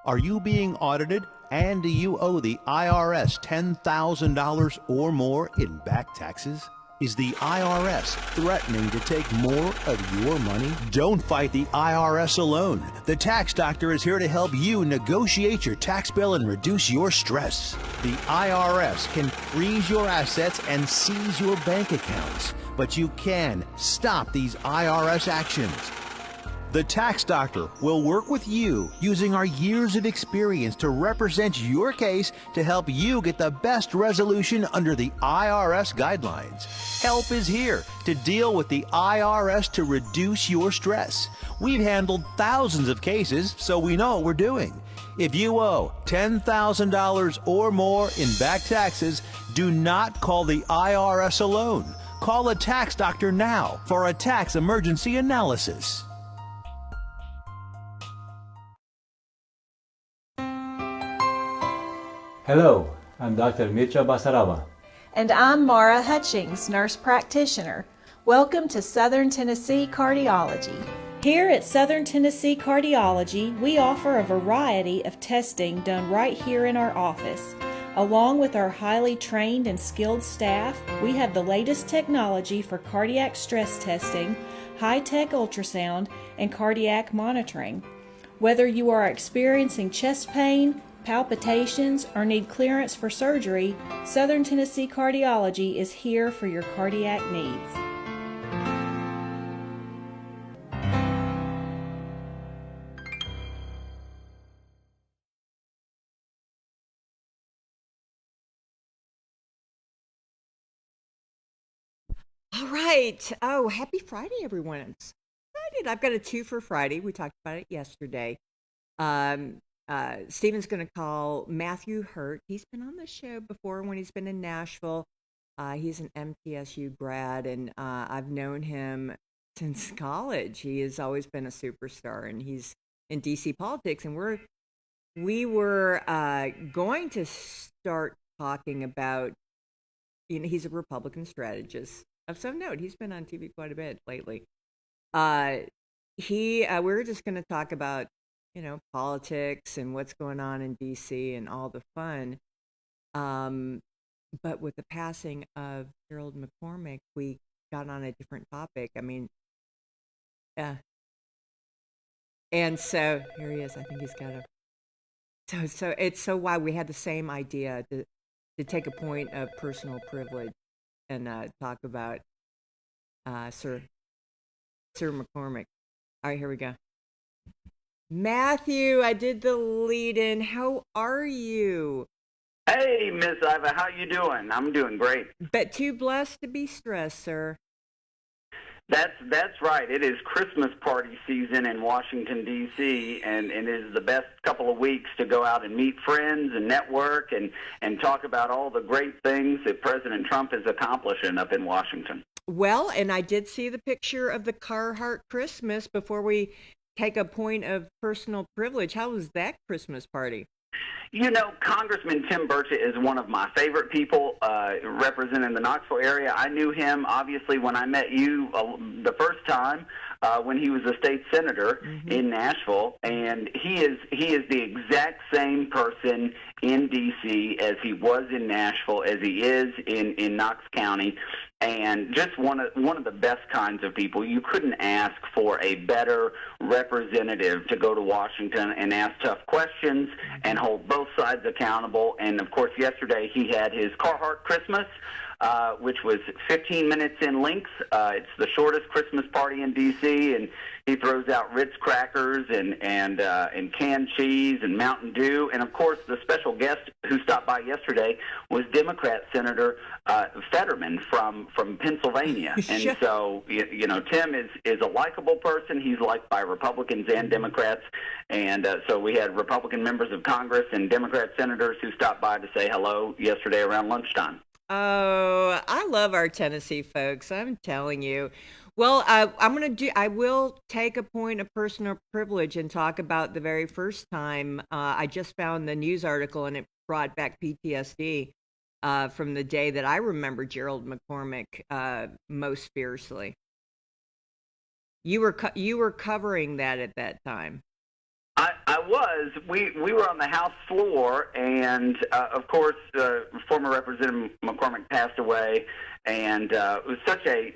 Are you being audited and do you owe the IRS $10,000 or more in back taxes? Is the IRS threatening to take more of your money? Don't fight the IRS alone. The Tax Doctor is here to help you negotiate your tax bill and reduce your stress. The IRS can freeze your assets and seize your bank accounts, but you can stop these IRS actions. The Tax Doctor will work with you using our years of experience to represent your case to help you get the best resolution under the IRS guidelines. Help is here to deal with the IRS to reduce your stress. We've handled thousands of cases, so we know what we're doing. If you owe $10,000 or more in back taxes, do not call the IRS alone. Call a Tax Doctor now for a tax emergency analysis. Hello, I'm Dr. Mitra Basaraba. And I'm Mara Hutchings, nurse practitioner. Welcome to Southern Tennessee Cardiology. Here at Southern Tennessee Cardiology, we offer a variety of testing done right here in our office. Along with our highly trained and skilled staff, we have the latest technology for cardiac stress testing, high-tech ultrasound, and cardiac monitoring. Whether you are experiencing chest pain, palpitations, or need clearance for surgery, Southern Tennessee Cardiology is here for your cardiac needs. All right. Oh, happy Friday, everyone. I'm so excited. I've got a 2 for Friday. We talked about it yesterday. Stephen's going to call Matthew Hurtt. He's been on the show before when he's been in Nashville. He's an MTSU grad, and I've known him since college. He has always been a superstar, and he's in D.C. politics. And we were going to start talking about, he's a Republican strategist of some note. He's been on TV quite a bit lately. We were just going to talk about politics and what's going on in D.C. and all the fun. But with the passing of Gerald McCormick, we got on a different topic. And so here he is. I think he's got a. So it's so why we had the same idea to take a point of personal privilege and talk about Sir McCormick. All right, here we go. Matthew, I did the lead-in. How are you? Hey, Miss Iva, how you doing? I'm doing great. But too blessed to be stressed, sir. That's right. It is Christmas party season in Washington, D.C., and it is the best couple of weeks to go out and meet friends and network and talk about all the great things that President Trump is accomplishing up in Washington. Well, and I did see the picture of the Carhartt Christmas before we take a point of personal privilege. How was that Christmas party? Congressman Tim Burchett is one of my favorite people representing the Knoxville area. I knew him, obviously, when I met you the first time when he was a state senator in Nashville, and he is the exact same person in D.C. as he was in Nashville, as he is in Knox County, and just one of the best kinds of people. You couldn't ask for a better representative to go to Washington and ask tough questions and hold both sides accountable. And, of course, yesterday he had his Carhartt Christmas, which was 15 minutes in length. It's the shortest Christmas party in D.C., and he throws out Ritz crackers and canned cheese and Mountain Dew. And, of course, the special guest who stopped by yesterday was Democrat Senator Fetterman from Pennsylvania. And so, Tim is a likable person. He's liked by Republicans and Democrats. And so we had Republican members of Congress and Democrat senators who stopped by to say hello yesterday around lunchtime. Oh, I love our Tennessee folks. I'm telling you. Well, I will take a point of personal privilege and talk about the very first time. I just found the news article, and it brought back PTSD from the day that I remember Gerald McCormick most fiercely. You were covering that at that time. I We were on the House floor, and of course, former Representative McCormick passed away, and it was such a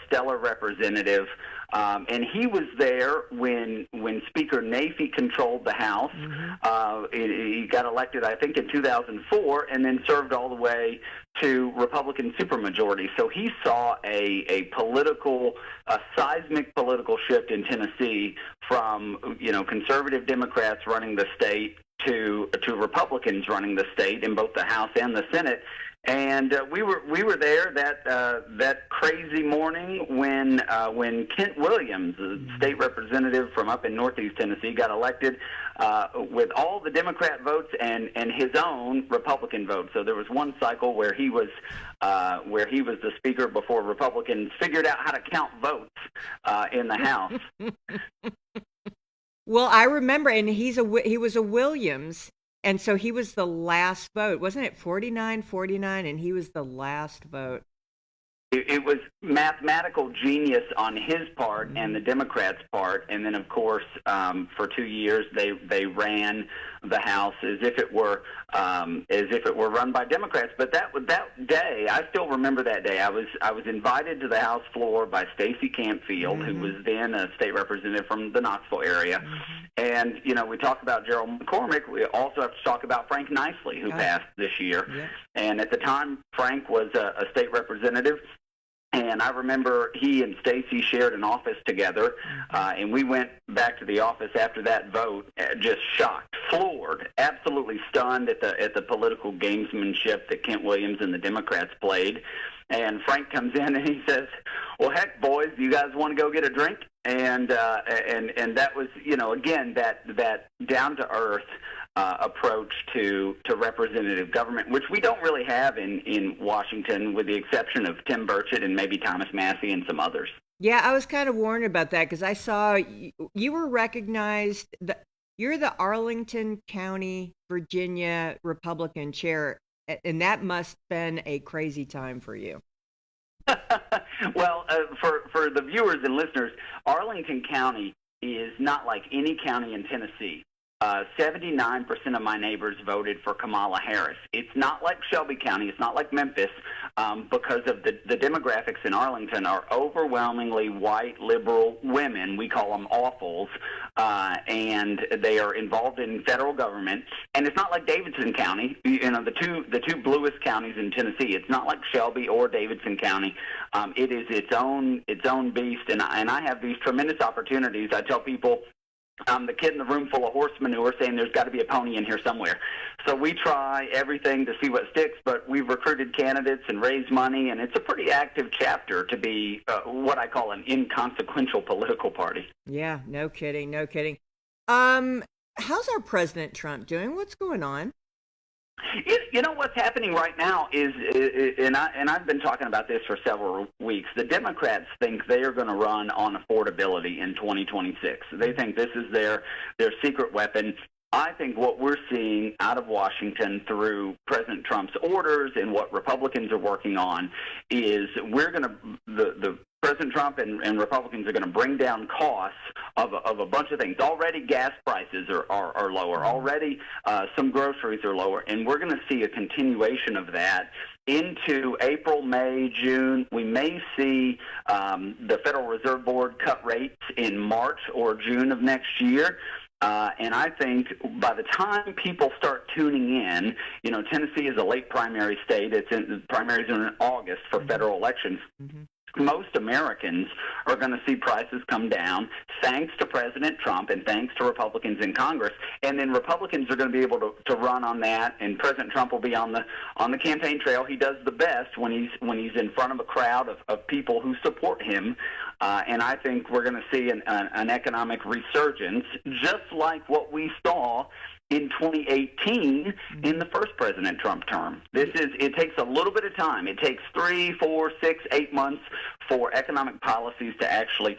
stellar representative. And he was there when Speaker Nafee controlled the House. He got elected, I think, in 2004, and then served all the way to Republican supermajority. So he saw a seismic political shift in Tennessee from conservative Democrats running the state to Republicans running the state in both the House and the Senate. And we were there that crazy morning when Kent Williams, the state representative from up in Northeast Tennessee, got elected with all the Democrat votes and his own Republican votes. So there was one cycle where he was the speaker before Republicans figured out how to count votes in the House. Well, I remember, and he was a Williams. And so he was the last vote. Wasn't it 49-49, and he was the last vote? It was mathematical genius on his part and the Democrats' part, and then, of course, for 2 years they ran the House as if it were run by Democrats. But that day, I still remember that day. I was invited to the House floor by Stacey Campfield, who was then a state representative from the Knoxville area, and we talk about Gerald McCormick. We also have to talk about Frank Nicely, who passed this year, and at the time Frank was a state representative. And I remember he and Stacey shared an office together, and we went back to the office after that vote, just shocked, floored, absolutely stunned at the political gamesmanship that Kent Williams and the Democrats played. And Frank comes in and he says, "Well, heck, boys, you guys want to go get a drink?" And that was, again, that down to earth approach to representative government, which we don't really have in Washington, with the exception of Tim Burchett and maybe Thomas Massey and some others. Yeah, I was kind of worried about that because I saw you were recognized. You're the Arlington County, Virginia Republican chair, and that must have been a crazy time for you. Well, for the viewers and listeners, Arlington County is not like any county in Tennessee. 79% of my neighbors voted for Kamala Harris. It's not like Shelby County. It's not like Memphis, because of the demographics in Arlington are overwhelmingly white liberal women. We call them awfuls, and they are involved in federal government. And it's not like Davidson County. The two bluest counties in Tennessee. It's not like Shelby or Davidson County. It is its own beast. And I have these tremendous opportunities. I tell people, I'm the kid in the room full of horse manure saying there's got to be a pony in here somewhere. So we try everything to see what sticks, but we've recruited candidates and raised money, and it's a pretty active chapter to be what I call an inconsequential political party. Yeah, no kidding. How's our President Trump doing? What's going on? You know what's happening right now is, and I've been talking about this for several weeks, the Democrats think they are going to run on affordability in 2026. They think this is their secret weapon. I think what we're seeing out of Washington through President Trump's orders and what Republicans are working on is the President Trump and Republicans are going to bring down costs of a bunch of things. Already gas prices are lower. Already some groceries are lower. And we're going to see a continuation of that into April, May, June. We may see the Federal Reserve Board cut rates in March or June of next year. And I think by the time people start tuning in, Tennessee is a late primary state. The primaries are in August for federal elections. Most Americans are going to see prices come down thanks to President Trump and thanks to Republicans in Congress. And then Republicans are going to be able to run on that, and President Trump will be on the campaign trail. He does the best when he's in front of a crowd of people who support him. And I think we're going to see an economic resurgence, just like what we saw in 2018 in the first President Trump term. It takes a little bit of time. It takes 3, 4, 6, 8 months for economic policies to actually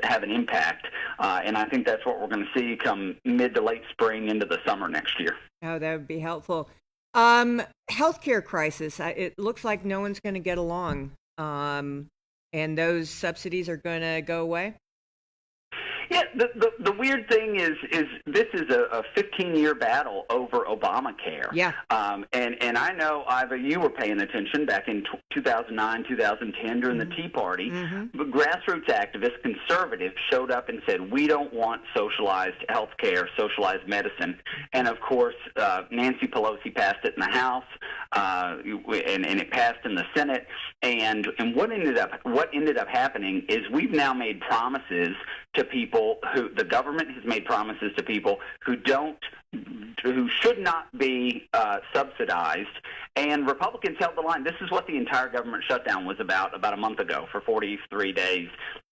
have an impact. And I think that's what we're going to see come mid to late spring into the summer next year. Oh, that would be helpful. Healthcare crisis. It looks like no one's going to get along. And those subsidies are going to go away? Yeah, the weird thing is this is a 15-year battle over Obamacare. Yeah. And I know, Iva, you were paying attention back in 2009, 2010 during the Tea Party. But grassroots activists, conservatives, showed up and said, we don't want socialized health care, socialized medicine. And, of course, Nancy Pelosi passed it in the House, and it passed in the Senate. And what ended up happening is we've now made promises to people the government has made promises to people who should not be subsidized, and Republicans held the line. This is what the entire government shutdown was about a month ago for 43 days,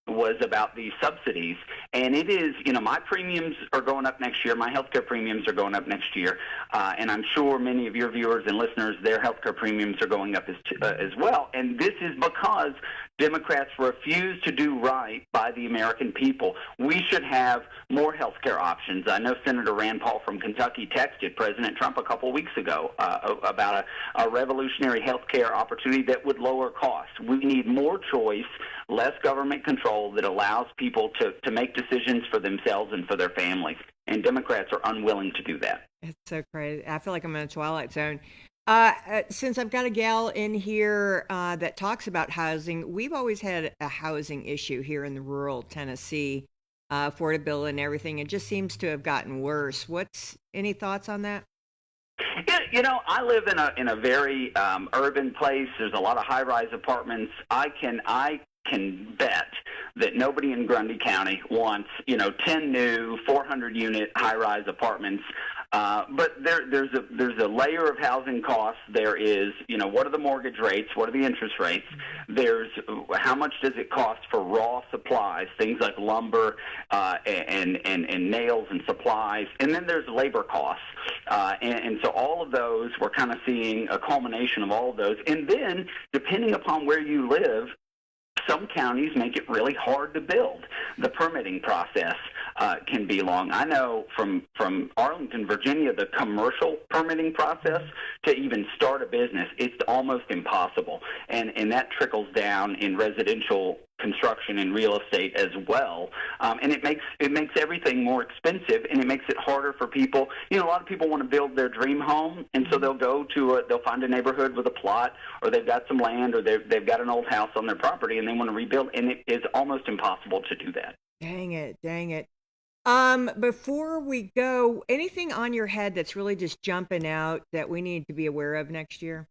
was about these subsidies. And it is, my premiums are going up next year. My healthcare premiums are going up next year. And I'm sure many of your viewers and listeners, their healthcare premiums are going up as well. And this is because Democrats refuse to do right by the American people. We should have more healthcare options. I know Senator Rand Paul from Kentucky texted President Trump a couple of weeks ago about a revolutionary healthcare opportunity that would lower costs. We need more choice, less government control that allows people to make decisions for themselves and for their families. And Democrats are unwilling to do that. It's so crazy. I feel like I'm in a twilight zone. Since I've got a gal in here that talks about housing, we've always had a housing issue here in the rural Tennessee, affordability and everything. It just seems to have gotten worse. Any thoughts on that? Yeah, I live in a very urban place. There's a lot of high-rise apartments. I can bet that nobody in Grundy County wants 10 new 400-unit high-rise apartments. But there's a layer of housing costs. There is, what are the mortgage rates? What are the interest rates? There's how much does it cost for raw supplies, things like lumber and nails and supplies. And then there's labor costs. And so all of those, we're kind of seeing a culmination of all of those. And then, depending upon where you live, some counties make it really hard to build. The permitting process can be long. I know from Arlington, Virginia, the commercial permitting process to even start a business, it's almost impossible. And that trickles down in residential construction and real estate as well. And it makes everything more expensive, and it makes it harder for people. A lot of people want to build their dream home, and so they'll find a neighborhood with a plot, or they've got some land, or they've got an old house on their property, and they want to rebuild, and it is almost impossible to do that. Dang it. Before we go, anything on your head that's really just jumping out that we need to be aware of next year?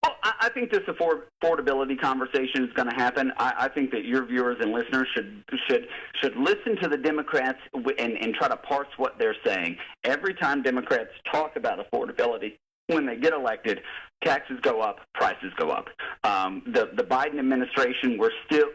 Well, I think this affordability conversation is going to happen. I think that your viewers and listeners should listen to the Democrats and try to parse what they're saying. Every time Democrats talk about affordability, when they get elected, taxes go up, prices go up. The Biden administration,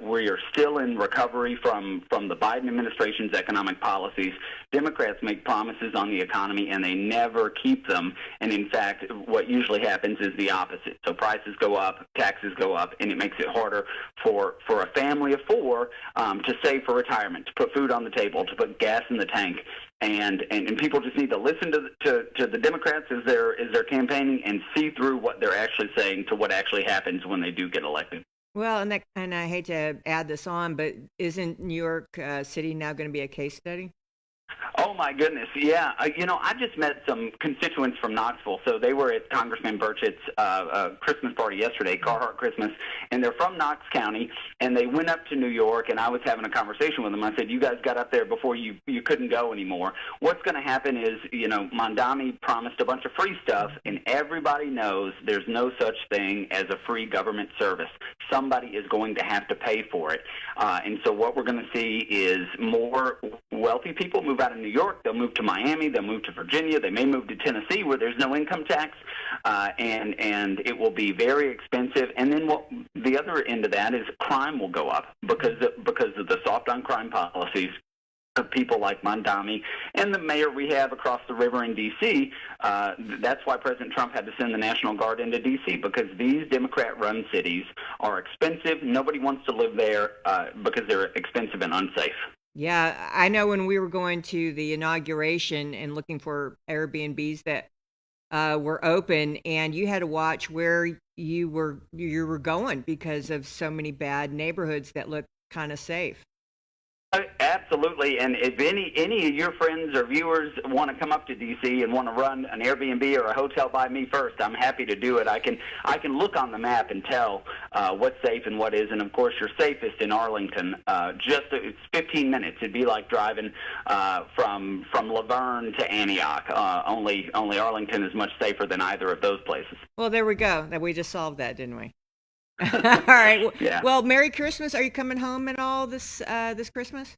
we are still in recovery from the Biden administration's economic policies. Democrats make promises on the economy, and they never keep them. And in fact, what usually happens is the opposite. So prices go up, taxes go up, and it makes it harder for a family of four to save for retirement, to put food on the table, to put gas in the tank. And people just need to listen to the Democrats as they're campaigning and see through what they're actually saying to what actually happens when they do get elected. Well, and I hate to add this on, but isn't New York City now going to be a case study? Oh, my goodness, yeah. I just met some constituents from Knoxville. So they were at Congressman Burchett's Christmas party yesterday, Carhartt Christmas, and they're from Knox County, and they went up to New York, and I was having a conversation with them. I said, you guys got up there before you couldn't go anymore. What's going to happen is, Mondami promised a bunch of free stuff, and everybody knows there's no such thing as a free government service. Somebody is going to have to pay for it. And so what we're going to see is more wealthy people move out of New York. They'll move to Miami. They'll move to Virginia. They may move to Tennessee, where there's no income tax, and it will be very expensive. And then the other end of that is crime will go up because of the soft on crime policies of people like Mondami and the mayor we have across the river in D.C. That's why President Trump had to send the National Guard into D.C., because these Democrat-run cities are expensive. Nobody wants to live there because they're expensive and unsafe. Yeah, I know when we were going to the inauguration and looking for Airbnbs that were open, and you had to watch where you were going because of so many bad neighborhoods that looked kind of safe. Absolutely, and if any of your friends or viewers want to come up to D.C. and want to run an Airbnb or a hotel by me first, I'm happy to do it. I can look on the map and tell what's safe and what isn't. Of course, you're safest in Arlington. It's 15 minutes. It'd be like driving from Laverne to Antioch. Only Arlington is much safer than either of those places. Well, there we go. We just solved that, didn't we? All right. Yeah. Well, Merry Christmas. Are you coming home at all this Christmas?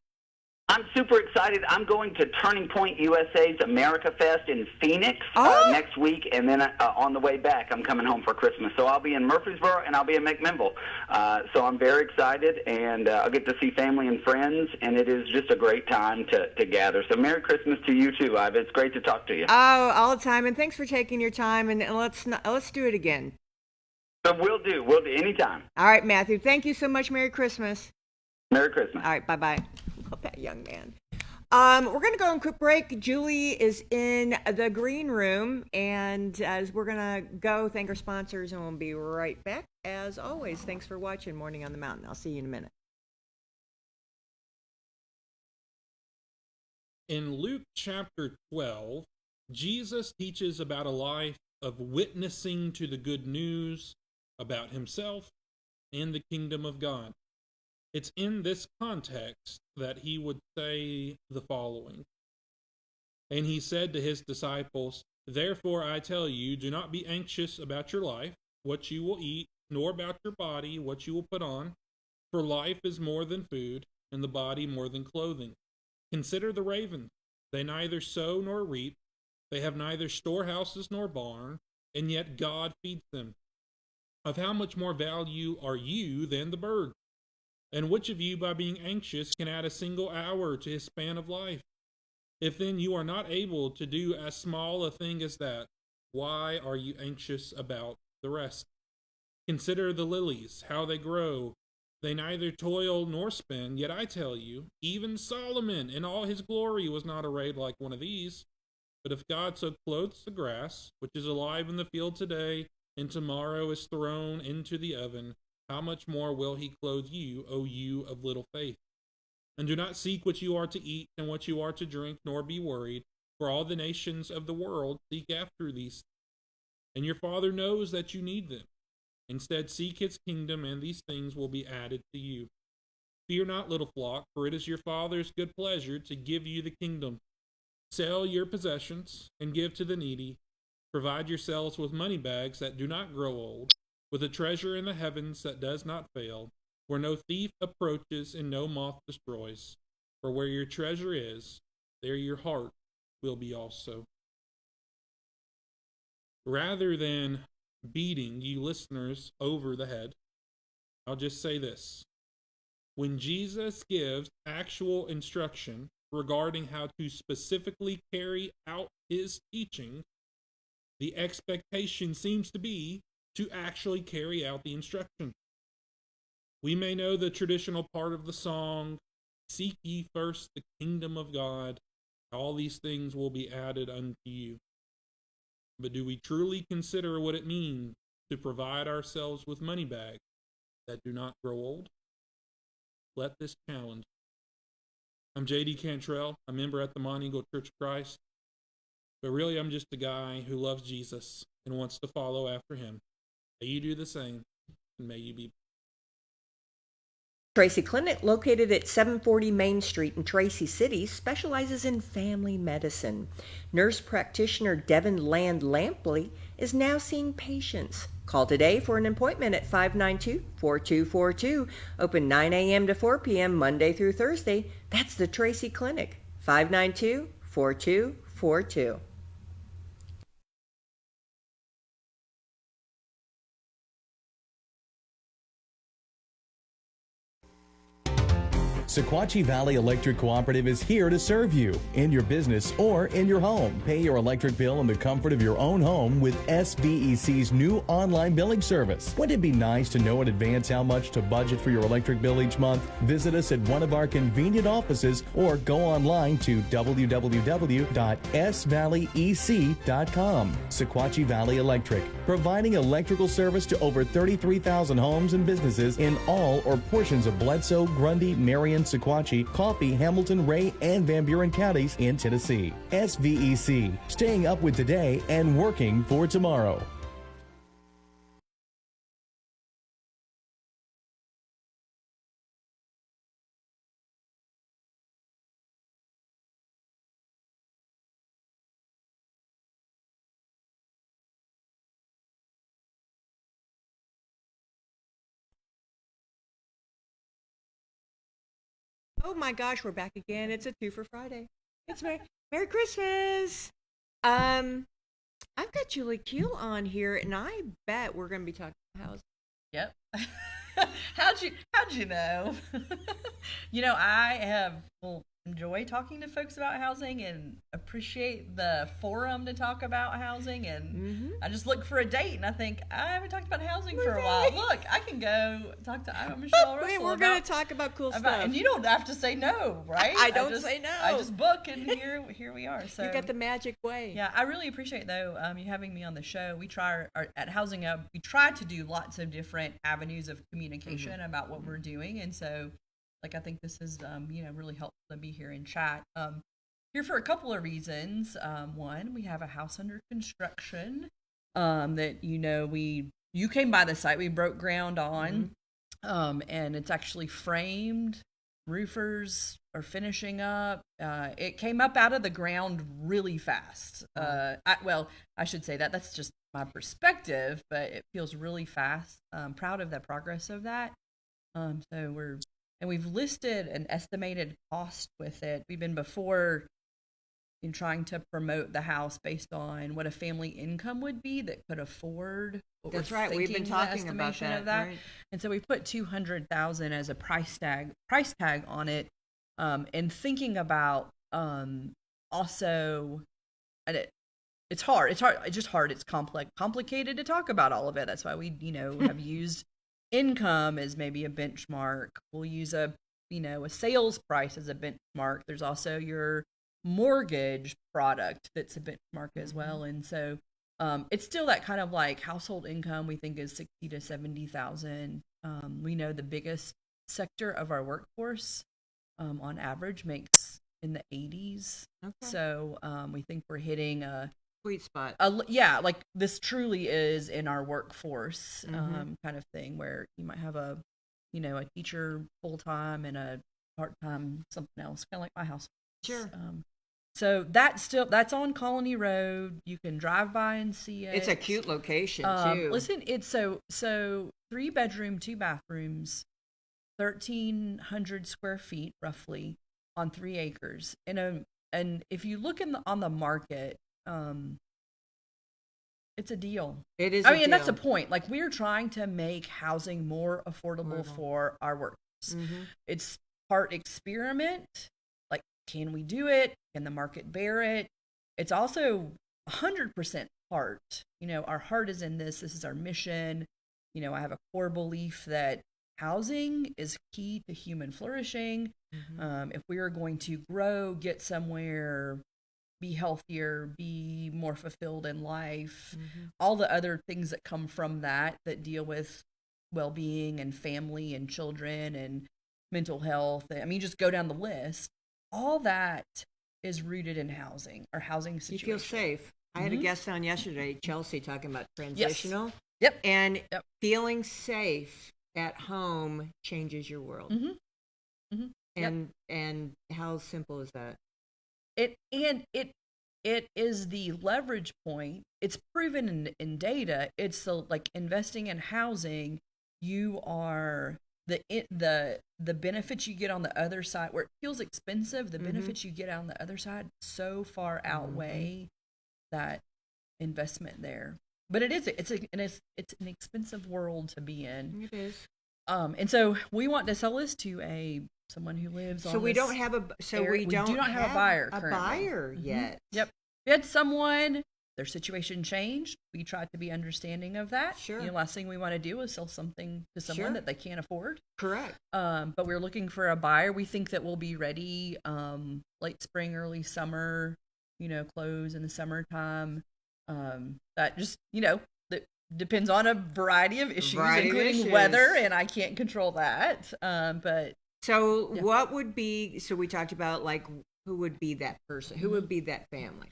I'm super excited. I'm going to Turning Point USA's America Fest in Phoenix next week, and then on the way back, I'm coming home for Christmas. So I'll be in Murfreesboro, and I'll be in McMinnville. So I'm very excited, and I'll get to see family and friends, and it is just a great time to gather. So Merry Christmas to you, too, Iva. It's great to talk to you. Oh, all the time, and thanks for taking your time, and let's do it again. So we'll do anytime. All right, Matthew. Thank you so much. Merry Christmas. Merry Christmas. All right, bye-bye. Love that young man. We're going to go on a quick break. Julie is in the green room, and as we're going to go thank our sponsors, and we'll be right back. As always, thanks for watching Morning on the Mountain. I'll see you in a minute. In Luke chapter 12, Jesus teaches about a life of witnessing to the good news about himself and the kingdom of God. It's in this context that he would say the following. And he said to his disciples, "Therefore I tell you, do not be anxious about your life, what you will eat, nor about your body, what you will put on. For life is more than food, and the body more than clothing. Consider the ravens. They neither sow nor reap. They have neither storehouses nor barn, and yet God feeds them. Of how much more value are you than the birds? And which of you, by being anxious, can add a single hour to his span of life? If then you are not able to do as small a thing as that, why are you anxious about the rest? Consider the lilies, how they grow. They neither toil nor spin, yet I tell you, even Solomon in all his glory was not arrayed like one of these. But if God so clothes the grass, which is alive in the field today, and tomorrow is thrown into the oven, how much more will he clothe you, O you of little faith? And do not seek what you are to eat and what you are to drink, nor be worried, for all the nations of the world seek after these things. And your Father knows that you need them. Instead, seek his kingdom, and these things will be added to you. Fear not, little flock, for it is your Father's good pleasure to give you the kingdom. Sell your possessions and give to the needy. Provide yourselves with money bags that do not grow old, with a treasure in the heavens that does not fail, where no thief approaches and no moth destroys. For where your treasure is, there your heart will be also." Rather than beating you listeners over the head, I'll just say this. When Jesus gives actual instruction regarding how to specifically carry out his teaching, the expectation seems to be to actually carry out the instruction. We may know the traditional part of the song, "Seek ye first the kingdom of God, all these things will be added unto you." But do we truly consider what it means to provide ourselves with money bags that do not grow old? Let this challenge. I'm J.D. Cantrell, a member at the Mont Eagle Church of Christ. But really, I'm just a guy who loves Jesus and wants to follow after him. May you do the same, and may you be. Tracy Clinic, located at 740 Main Street in Tracy City, specializes in family medicine. Nurse practitioner Devin Land Lampley is now seeing patients. Call today for an appointment at 592-4242. Open 9 a.m. to 4 p.m. Monday through Thursday. That's the Tracy Clinic, 592-4242. Sequatchie Valley Electric Cooperative is here to serve you in your business or in your home. Pay your electric bill in the comfort of your own home with SVEC's new online billing service. Wouldn't it be nice to know in advance how much to budget for your electric bill each month? Visit us at one of our convenient offices or go online to www.svalleyec.com. Sequatchie Valley Electric, providing electrical service to over 33,000 homes and businesses in all or portions of Bledsoe, Grundy, Marion, Sequatchie, Coffee, Hamilton, Ray, and Van Buren counties in Tennessee. SVEC, staying up with today and working for tomorrow. Oh my gosh, we're back again. It's a 2 for Friday. It's Merry Christmas. I've got Julie Keel on here, and I bet we're going to be talking about housing. Yep. How'd you know? I enjoy talking to folks about housing and appreciate the forum to talk about housing. And I just look for a date, and I think I haven't talked about housing for a while. Look, I can go talk to Michelle Russell. We're going to talk about cool stuff, and you don't have to say no, right? I don't say no. I just book, and here we are. So you got the magic way. Yeah, I really appreciate though you having me on the show. We try at Housing Up. We try to do lots of different avenues of communication about what we're doing, and so. I think this is, really helpful to be here and chat. Here for a couple of reasons. One, we have a house under construction that, you came by the site, we broke ground on, and it's actually framed. Roofers are finishing up. It came up out of the ground really fast. I should say that's just my perspective, but it feels really fast. I'm proud of the progress of that. And we've listed an estimated cost with it. We've been before in trying to promote the house based on what a family income would be that could afford. That's right. We've been talking about that. Right. And so we put $200,000 as a price tag on it, and thinking about also, and it's hard. It's just hard. It's complicated to talk about all of it. That's why we have used income as maybe a benchmark. We'll use a sales price as a benchmark. There's also your mortgage product that's a benchmark as well. And so it's still that kind of household income we think is 60 to 70,000. We know the biggest sector of our workforce on average makes in the 80s. Okay. So we think we're hitting a sweet spot. This truly is in our workforce kind of thing, where you might have a teacher full-time and a part-time something else, kind of like my house. Sure. So that's on Colony Road. You can drive by and see it. It's a cute location too. Listen, it's so 3-bedroom, 2 bathrooms, 1,300 square feet roughly on 3 acres. And if you look on the market, it's a deal. It is. And that's the point. We're trying to make housing more affordable for our workers. It's part experiment. Can we do it? Can the market bear it? It's also 100% heart. Our heart is in this. This is our mission. I have a core belief that housing is key to human flourishing. If we are going to grow, get somewhere, be healthier, be more fulfilled in life, all the other things that come from that deal with well-being and family and children and mental health. Just go down the list. All that is rooted in housing, or housing situation. You feel safe. I had a guest on yesterday, Chelsea, talking about transitional. Yes. Yep. And feeling safe at home changes your world. And how simple is that? It is the leverage point. It's proven in data. It's investing in housing. You are the benefits you get on the other side, where it feels expensive. The benefits you get on the other side so far outweigh that investment there. But it's an expensive world to be in. It is. And so we want to sell this to someone who lives on. So we don't have we do not have a buyer currently. A buyer yet. Yep. We had someone, their situation changed. We tried to be understanding of that. Sure. Last thing we want to do is sell something to someone that they can't afford. Correct. But we're looking for a buyer. We think that we'll be ready late spring, early summer. Close in the summertime. That just that depends on a variety of issues, including weather, and I can't control that. But So Yeah. what would be, so we talked about like, who would be that person? Who would be that family?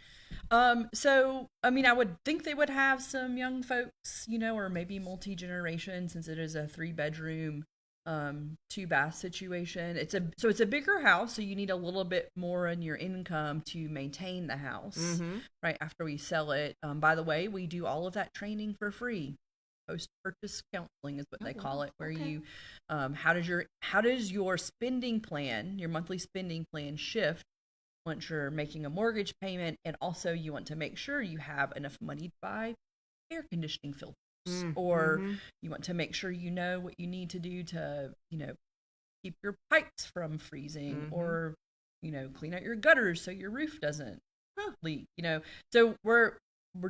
So I mean, I would think they would have some young folks, or maybe multi-generation, since it is a 3-bedroom, 2-bath situation. It's a bigger house, so you need a little bit more in your income to maintain the house, right after we sell it. By the way, we do all of that training for free. Post-purchase counseling is what they call it, where you, how does your spending plan, your monthly spending plan shift once you're making a mortgage payment, and also you want to make sure you have enough money to buy air conditioning filters, or you want to make sure you know what you need to do to, keep your pipes from freezing, or, clean out your gutters so your roof doesn't leak, So we're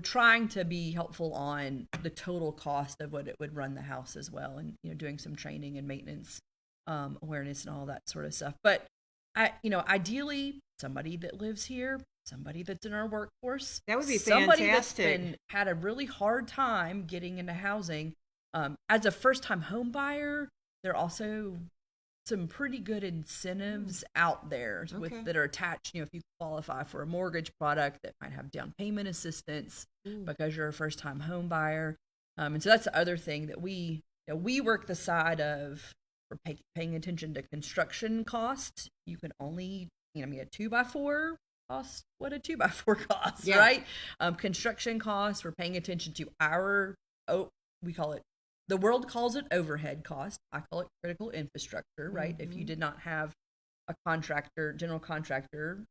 trying to be helpful on the total cost of what it would run the house as well, and, doing some training and maintenance, awareness and all that sort of stuff. But ideally somebody that lives here, somebody that's in our workforce. That would be somebody fantastic. that's had a really hard time getting into housing. As a first-time home buyer, there are also some pretty good incentives out there that are attached. If you qualify for a mortgage product that might have down payment assistance because you're a first-time home buyer. And so that's the other thing that we work the side of. For paying attention to construction costs. You can only, a 2x4 costs what a 2x4 costs, right? Construction costs, we're paying attention to we call it, the world calls it overhead cost. I call it critical infrastructure, right? If you did not have a general contractor,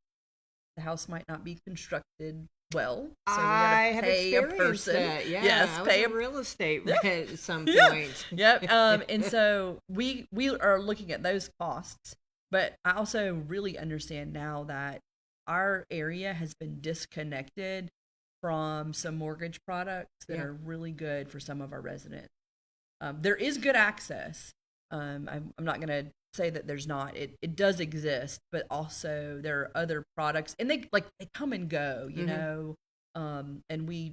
the house might not be constructed well. So I have pay a experienced person. that. Yeah, Yes, I was pay in real estate at some Yeah. point. Yep. And so we are looking at those costs, but I also really understand now that our area has been disconnected from some mortgage products that are really good for some of our residents. There is good access. I'm not going to say that there's not. It does exist, but also there are other products, and they come and go, and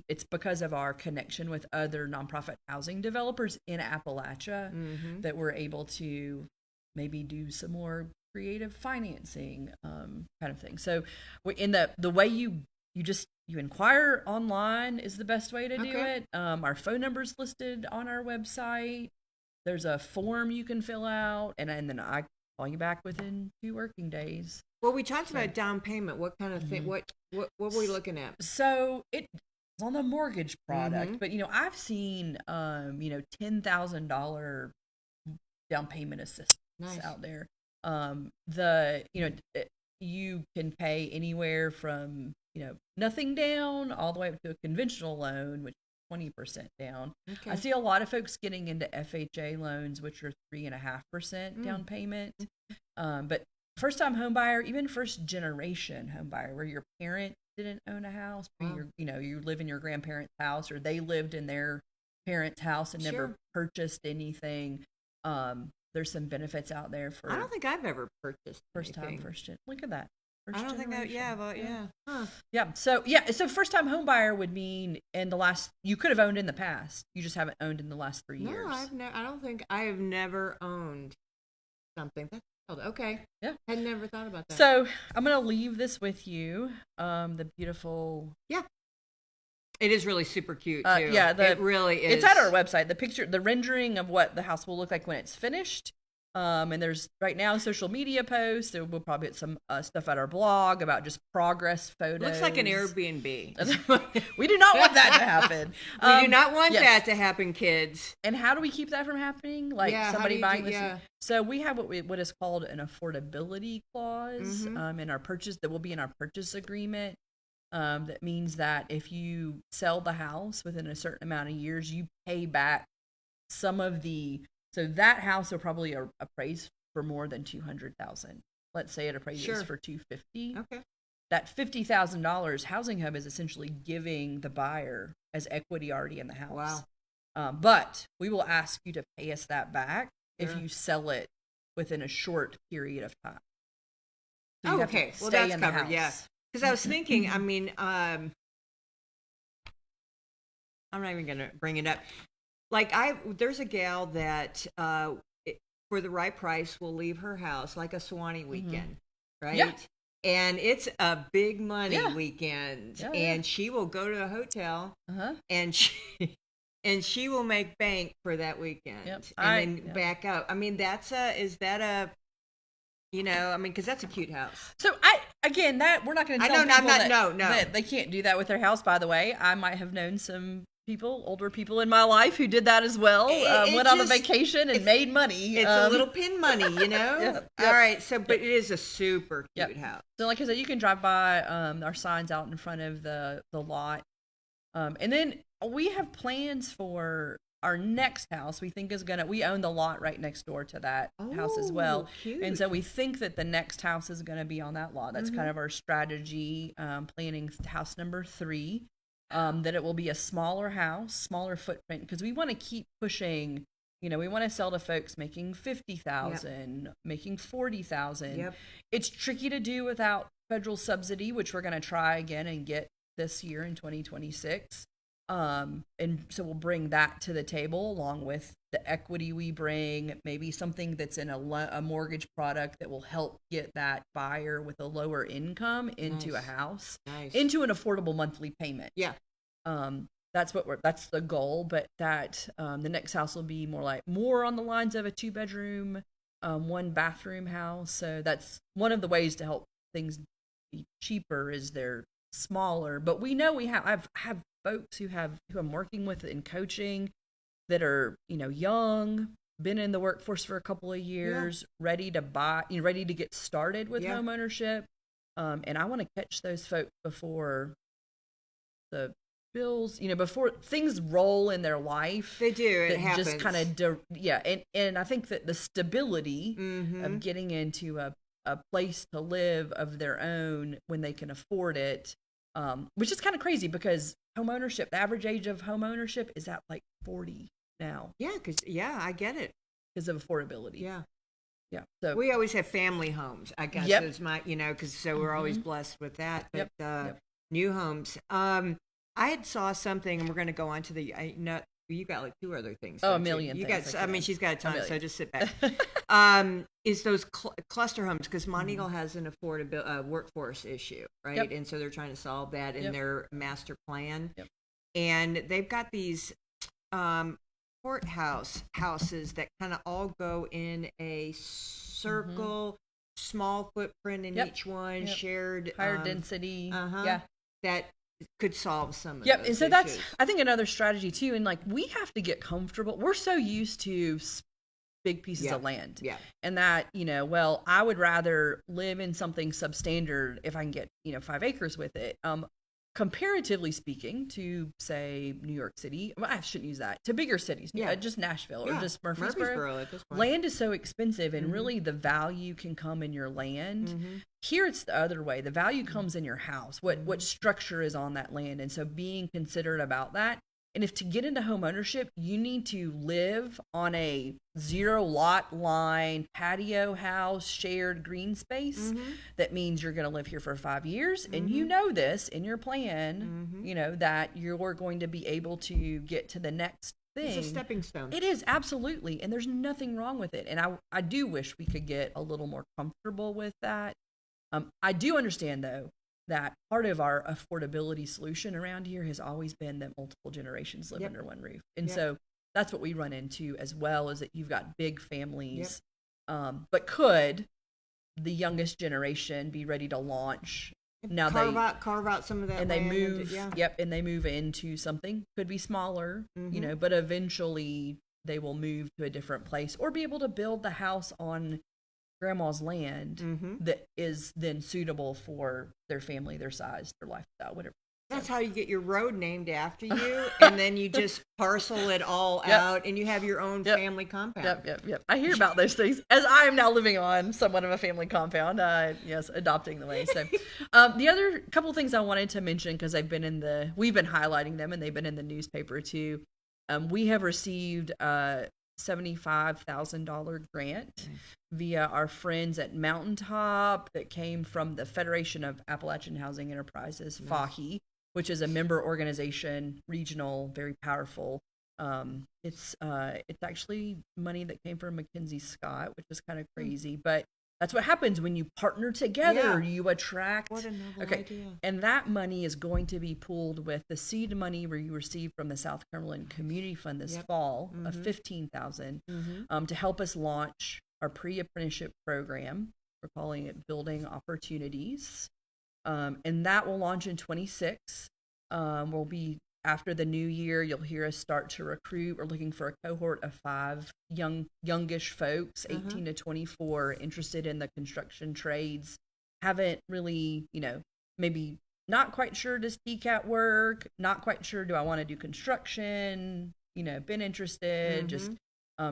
it's because of our connection with other nonprofit housing developers in Appalachia that we're able to maybe do some more creative financing kind of thing. So in the way you inquire online is the best way to do it. Our phone number's listed on our website. There's a form you can fill out, and then I call you back within 2 working days. Well, we talked about down payment. What kind of thing? What were we looking at? So it's on the mortgage product, but I've seen $10,000 down payment assistance out there. You can pay anywhere from nothing down all the way up to a conventional loan, which 20% down. I see a lot of folks getting into FHA loans, which are 3.5% down payment. But first-time home buyer, even first-generation home buyer, where your parent didn't own a house, or you live in your grandparents' house, or they lived in their parents' house and never purchased anything. There's some benefits out there for. I don't think I've ever purchased first-time, Look at that. I don't think that. Yeah, but So first time home buyer would mean you could have owned in the past. You just haven't owned in the last 3 years. No, I don't think I have never owned something. That's okay. Yeah, I had never thought about that. So I'm gonna leave this with you. The beautiful. Yeah. It is really super cute too. It really is. It's at our website. The rendering of what the house will look like when it's finished. And there's right now social media posts. There will probably get some stuff at our blog about just progress photos. Looks like an Airbnb. We do not want that to happen. We do not want that to happen, kids. And how do we keep that from happening? Like somebody buying this. Yeah. So we have what is called an affordability clause in our purchase that will be in our purchase agreement. That means that if you sell the house within a certain amount of years, you pay back some of the. So that house will probably appraise for more than $200,000. Let's say it appraises for $250,000. Okay. That $50,000, Housing Hub is essentially giving the buyer as equity already in the house. Wow. But we will ask you to pay us that back if you sell it within a short period of time. So you have to Well, stay that's in the covered. house. Yeah. Because I was thinking. I mean, I'm not even going to bring it up. Like there's a gal that for the right price, will leave her house like a Swanee weekend, right? Yeah. And it's a big money Yeah. weekend, Yeah, and she will go to a hotel, and she will make bank for that weekend, and then back up. I mean, is that a because that's a cute house. So we're not going to tell people that they can't do that with their house. By the way, I might have known some older people in my life who did that as well. Went on a vacation and made money. It's a little pin money, All right. So, but it is a super cute house. So, like I said, you can drive by our signs out in front of the lot, and then we have plans for our next house. We think we own the lot right next door to that house as well. Cute. And so we think that the next house is going to be on that lot. That's kind of our strategy, planning house number 3, that it will be a smaller house, smaller footprint, because we want to keep pushing. We want to sell to folks making $50,000, making $40,000. Yep. It's tricky to do without federal subsidy, which we're going to try again and get this year in 2026. And so we'll bring that to the table along with the equity we bring, maybe something that's in a mortgage product that will help get that buyer with a lower income into a house, into an affordable monthly payment. Yeah. That's the goal, but that, the next house will be more on the lines of a 2-bedroom, 1-bathroom house. So that's one of the ways to help things be cheaper is they're smaller, but we know I have folks who I'm working with in coaching that are, young, been in the workforce for a couple of years, ready to buy, ready to get started with home ownership. And I want to catch those folks before the bills, before things roll in their life. They do. It happens. Just kind of, and I think that the stability of getting into a place to live of their own when they can afford it, which is kind of crazy because home ownership, the average age of home ownership is at 40 now. Yeah, I get it. Because of affordability. Yeah. Yeah. So we always have family homes, I guess, is my, because so we're always blessed with that. But new homes. I had saw something, and we're going to go on to you got 2 other things. Oh, a million. You got. She's got a ton, so just sit back. Is those cluster homes, because Monteagle has an affordable workforce issue, right? And so they're trying to solve that in their master plan. And they've got these courthouses that kind of all go in a circle, small footprint in each one, shared higher density. That could solve some of those and so issues. that's, I think, another strategy too. And we have to get comfortable. We're so used to big pieces of land. And that, I would rather live in something substandard if I can get, 5 acres with it. Comparatively speaking to, say, New York City, I shouldn't use that, to bigger cities, just Nashville or just Murfreesboro. At this point. Land is so expensive, and really the value can come in your land. Here it's the other way. The value comes in your house, what structure is on that land. And so being considerate about that. And if to get into home ownership, you need to live on a 0 lot line patio house, shared green space, that means you're going to live here for 5 years. And this in your plan, that you're going to be able to get to the next thing. It's a stepping stone. It is, absolutely. And there's nothing wrong with it. And I do wish we could get a little more comfortable with that. I do understand, though, that part of our affordability solution around here has always been that multiple generations live under one roof. And so that's what we run into as well, is that you've got big families. But could the youngest generation be ready to launch? Now carve out some of that and land they move, and they move into something, could be smaller, but eventually they will move to a different place or be able to build the house on grandma's land that is then suitable for their family, their size, their lifestyle, whatever. That's how you get your road named after you, and then you just parcel it all out, and you have your own family compound. Yep. I hear about those things as I am now living on somewhat of a family compound. Adopting the way. So, the other couple of things I wanted to mention, because we've been highlighting them, and they've been in the newspaper too. We have received $75,000 grant via our friends at Mountaintop that came from the Federation of Appalachian Housing Enterprises, FAHE, which is a member organization, regional, very powerful. It's actually money that came from Mackenzie Scott, which is kind of crazy, but that's what happens when you partner together. Yeah. You attract. What a novel idea. And that money is going to be pooled with the seed money where you received from the South Cumberland Community Fund this fall of $15,000 to help us launch our pre-apprenticeship program. We're calling it Building Opportunities, and that will launch in 26. We'll be after the new year. You'll hear us start to recruit. We're looking for a cohort of 5 youngish folks, 18 to 24, interested in the construction trades. Haven't really, maybe not quite sure does TCAT work, not quite sure do I want to do construction, been interested, just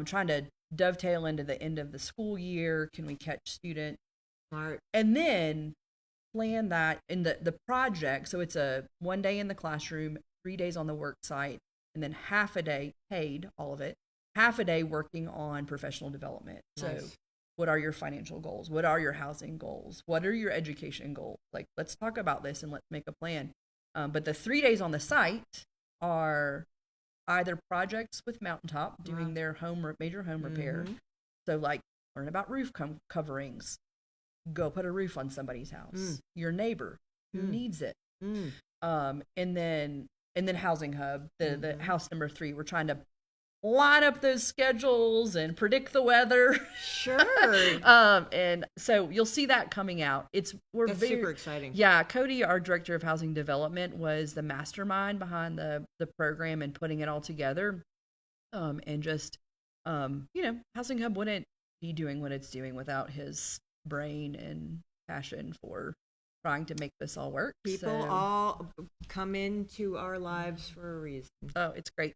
trying to dovetail into the end of the school year. Can we catch student? Smart. And then plan that in the project. So it's a 1 day in the classroom, 3 days on the work site, and then half a day paid, all of it, half a day working on professional development. Nice. So what are your financial goals? What are your housing goals? What are your education goals? Like, let's talk about this and let's make a plan. But the 3 days on the site are either projects with Mountaintop doing their major home repair. So like learn about roof coverings, go put a roof on somebody's house, your neighbor who needs it. And then Housing Hub, the house number 3, we're trying to line up those schedules and predict the weather. Sure. And so you'll see that coming out. That's super exciting. Yeah. Cody, our director of housing development, was the mastermind behind the program and putting it all together. And just, Housing Hub wouldn't be doing what it's doing without his brain and passion for trying to make this all work. People all come into our lives for a reason. Oh, it's great.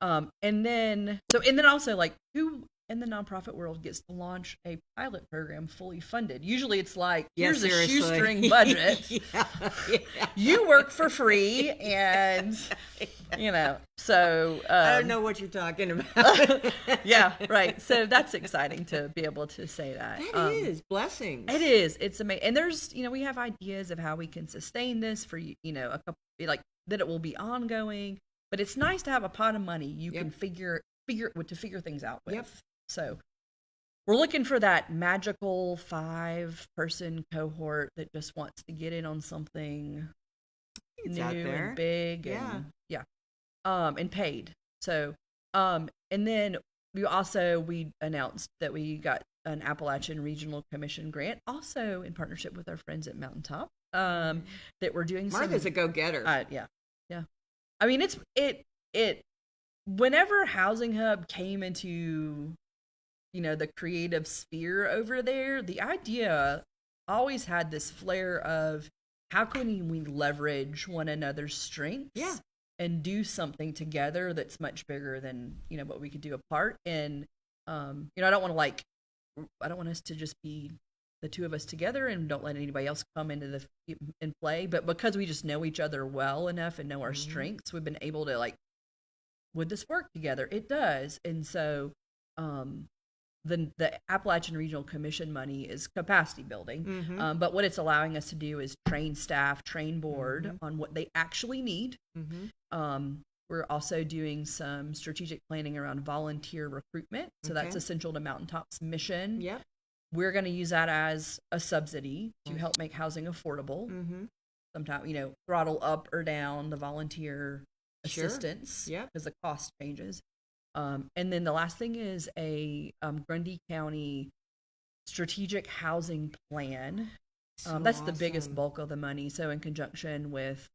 And then also, like, who in the nonprofit world gets to launch a pilot program fully funded? Usually it's like, here's a shoestring budget. Yeah. You work for free, and so I don't know what you're talking about. Yeah, right. So that's exciting to be able to say that. That is blessings. It is. It's amazing. And there's, we have ideas of how we can sustain this for, a couple, like, that it will be ongoing. But it's nice to have a pot of money you can figure things out with. Yep. So we're looking for that magical 5-person cohort that just wants to get in on something new and big and and paid. So and then we announced that we got an Appalachian Regional Commission grant, also in partnership with our friends at Mountaintop. That we're doing. Martha's a go-getter. Yeah. I mean, it whenever Housing Hub came into, the creative sphere over there, the idea always had this flair of how can we leverage one another's strengths and do something together that's much bigger than, what we could do apart. And, I don't want us to just be the two of us together and don't let anybody else come into and play. But because we just know each other well enough and know our strengths, we've been able to, like, would this work together? It does. And so the Appalachian Regional Commission money is capacity building. But what it's allowing us to do is train staff, train board on what they actually need. We're also doing some strategic planning around volunteer recruitment. So that's essential to Mountaintop's mission. Yep. We're going to use that as a subsidy to help make housing affordable. Sometimes, throttle up or down the volunteer assistance because the cost changes. And then the last thing is a Grundy County strategic housing plan. That's the biggest bulk of the money. So in conjunction with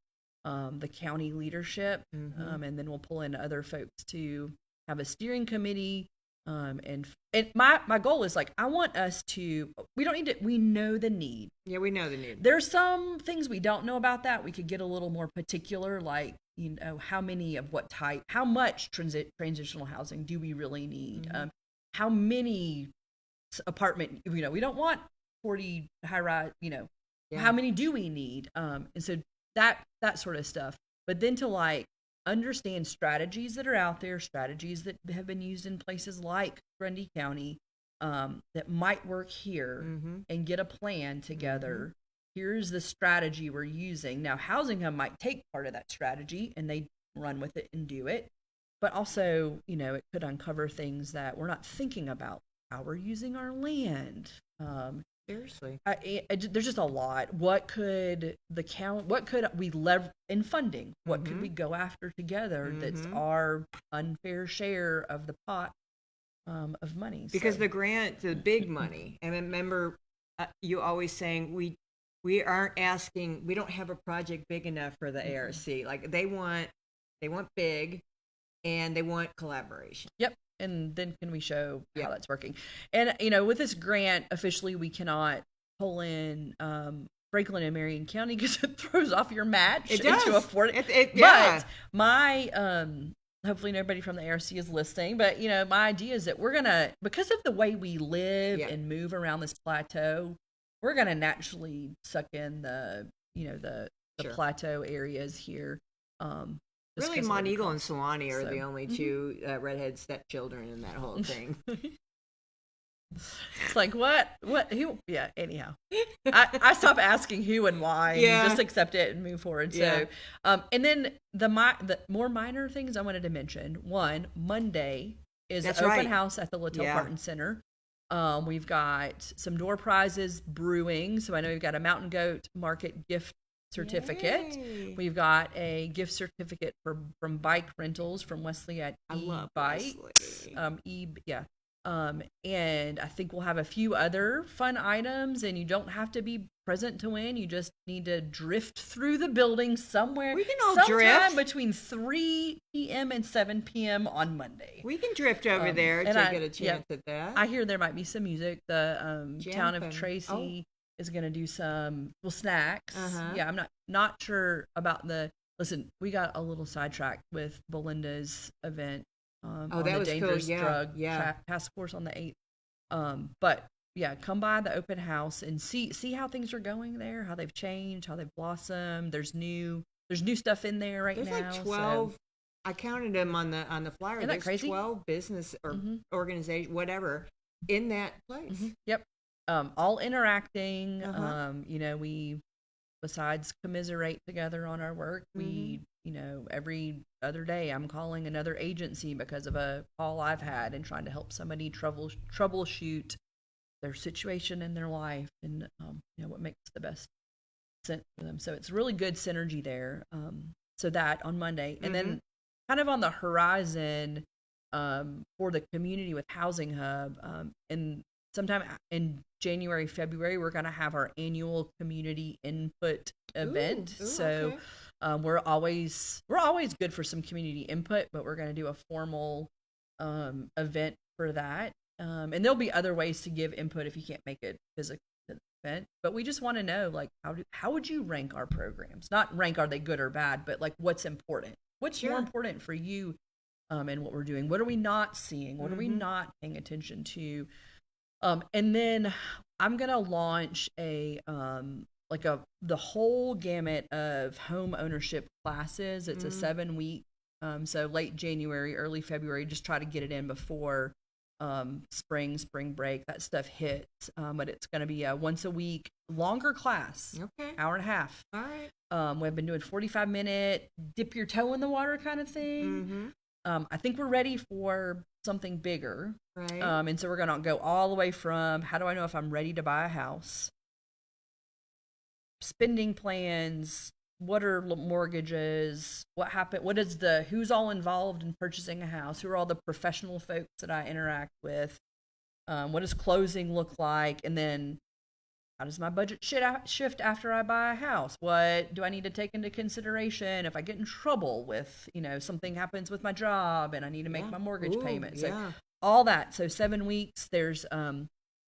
the county leadership, and then we'll pull in other folks to have a steering committee. And my goal is, like, I want us to, we know the need. Yeah, we know the need. There's some things we don't know about that. We could get a little more particular, like, how many of what type, how much transitional housing do we really need? How many apartment, we don't want 40 high rise, how many do we need? And so that sort of stuff. But then to, like, understand strategies that are out there, strategies that have been used in places like Grundy County that might work here, and get a plan together. Here's the strategy we're using. Now, Housing Hub might take part of that strategy and they run with it and do it. but also, it could uncover things that we're not thinking about, how we're using our land. Seriously. There's just a lot. What could we leverage in funding? What could we go after together that's our unfair share of the pot of money? Because the grant, the big money, and remember, you always saying we aren't asking, we don't have a project big enough for the ARC. Like they want big, and they want collaboration. Yep. And then can we show how that's working? And, with this grant, officially, we cannot pull in Franklin and Marion County because it throws off your match. It does. To afford it. Yeah. But my, hopefully nobody from the ARC is listening, but, my idea is that we're going to, because of the way we live and move around this plateau, we're going to naturally suck in the plateau areas here. Really, Monteagle and Sewanee are the only two redhead stepchildren in that whole thing. It's like, what, who? Yeah, anyhow. I stop asking who and why and just accept it and move forward. So, and then the more minor things I wanted to mention. One, Monday is an open house at the Littell Parton Center. We've got some door prizes brewing. So I know we've got a Mountain Goat Market gift certificate. Yay. We've got a gift certificate from bike rentals from Wesley at E-Bikes. And I think we'll have a few other fun items, and you don't have to be present to win. You just need to drift through the building somewhere. We can all sometime drift between 3 p.m. and 7 p.m. on Monday. We can drift over there to get a chance at that. I hear there might be some music. The town of Tracy is going to do some snacks. Yeah, I'm not sure about listen, we got a little sidetracked with Belinda's event on that the was dangerous cool. drug task force on the 8th. But yeah, come by the open house and see how things are going there, how they've changed, how they've blossomed. There's new stuff in there right now. There's like 12. I counted them on the flyer. Isn't that crazy? 12 business or organization, whatever, in that place. Yep. All interacting. We, besides commiserate together on our work, we, every other day I'm calling another agency because of a call I've had and trying to help somebody troubleshoot their situation in their life and, what makes the best sense for them. So it's really good synergy there. So that on Monday. And then kind of on the horizon for the community with Housing Hub, and sometime in January, February, we're going to have our annual community input event. So we're always good for some community input, but we're going to do a formal event for that. And there'll be other ways to give input if you can't make it physically to the event. But we just want to know, like, how would you rank our programs? Not rank, are they good or bad, but like what's important? What's more important for you in what we're doing? What are we not seeing? What are we not paying attention to? And then I'm going to launch the whole gamut of home ownership classes. It's a 7-week, so late January, early February, just try to get it in before spring break, that stuff hits. But it's going to be a once a week, longer class, hour and a half. All right. We've been doing 45-minute, dip your toe in the water kind of thing. I think we're ready for something bigger. Right. And so we're going to go all the way from how do I know if I'm ready to buy a house? Spending plans, what are mortgages, what happened, who's all involved in purchasing a house, who are all the professional folks that I interact with, what does closing look like, and then how does my budget shift after I buy a house? What do I need to take into consideration if I get in trouble with, something happens with my job and I need to make my mortgage payment? So all that. So 7 weeks, there's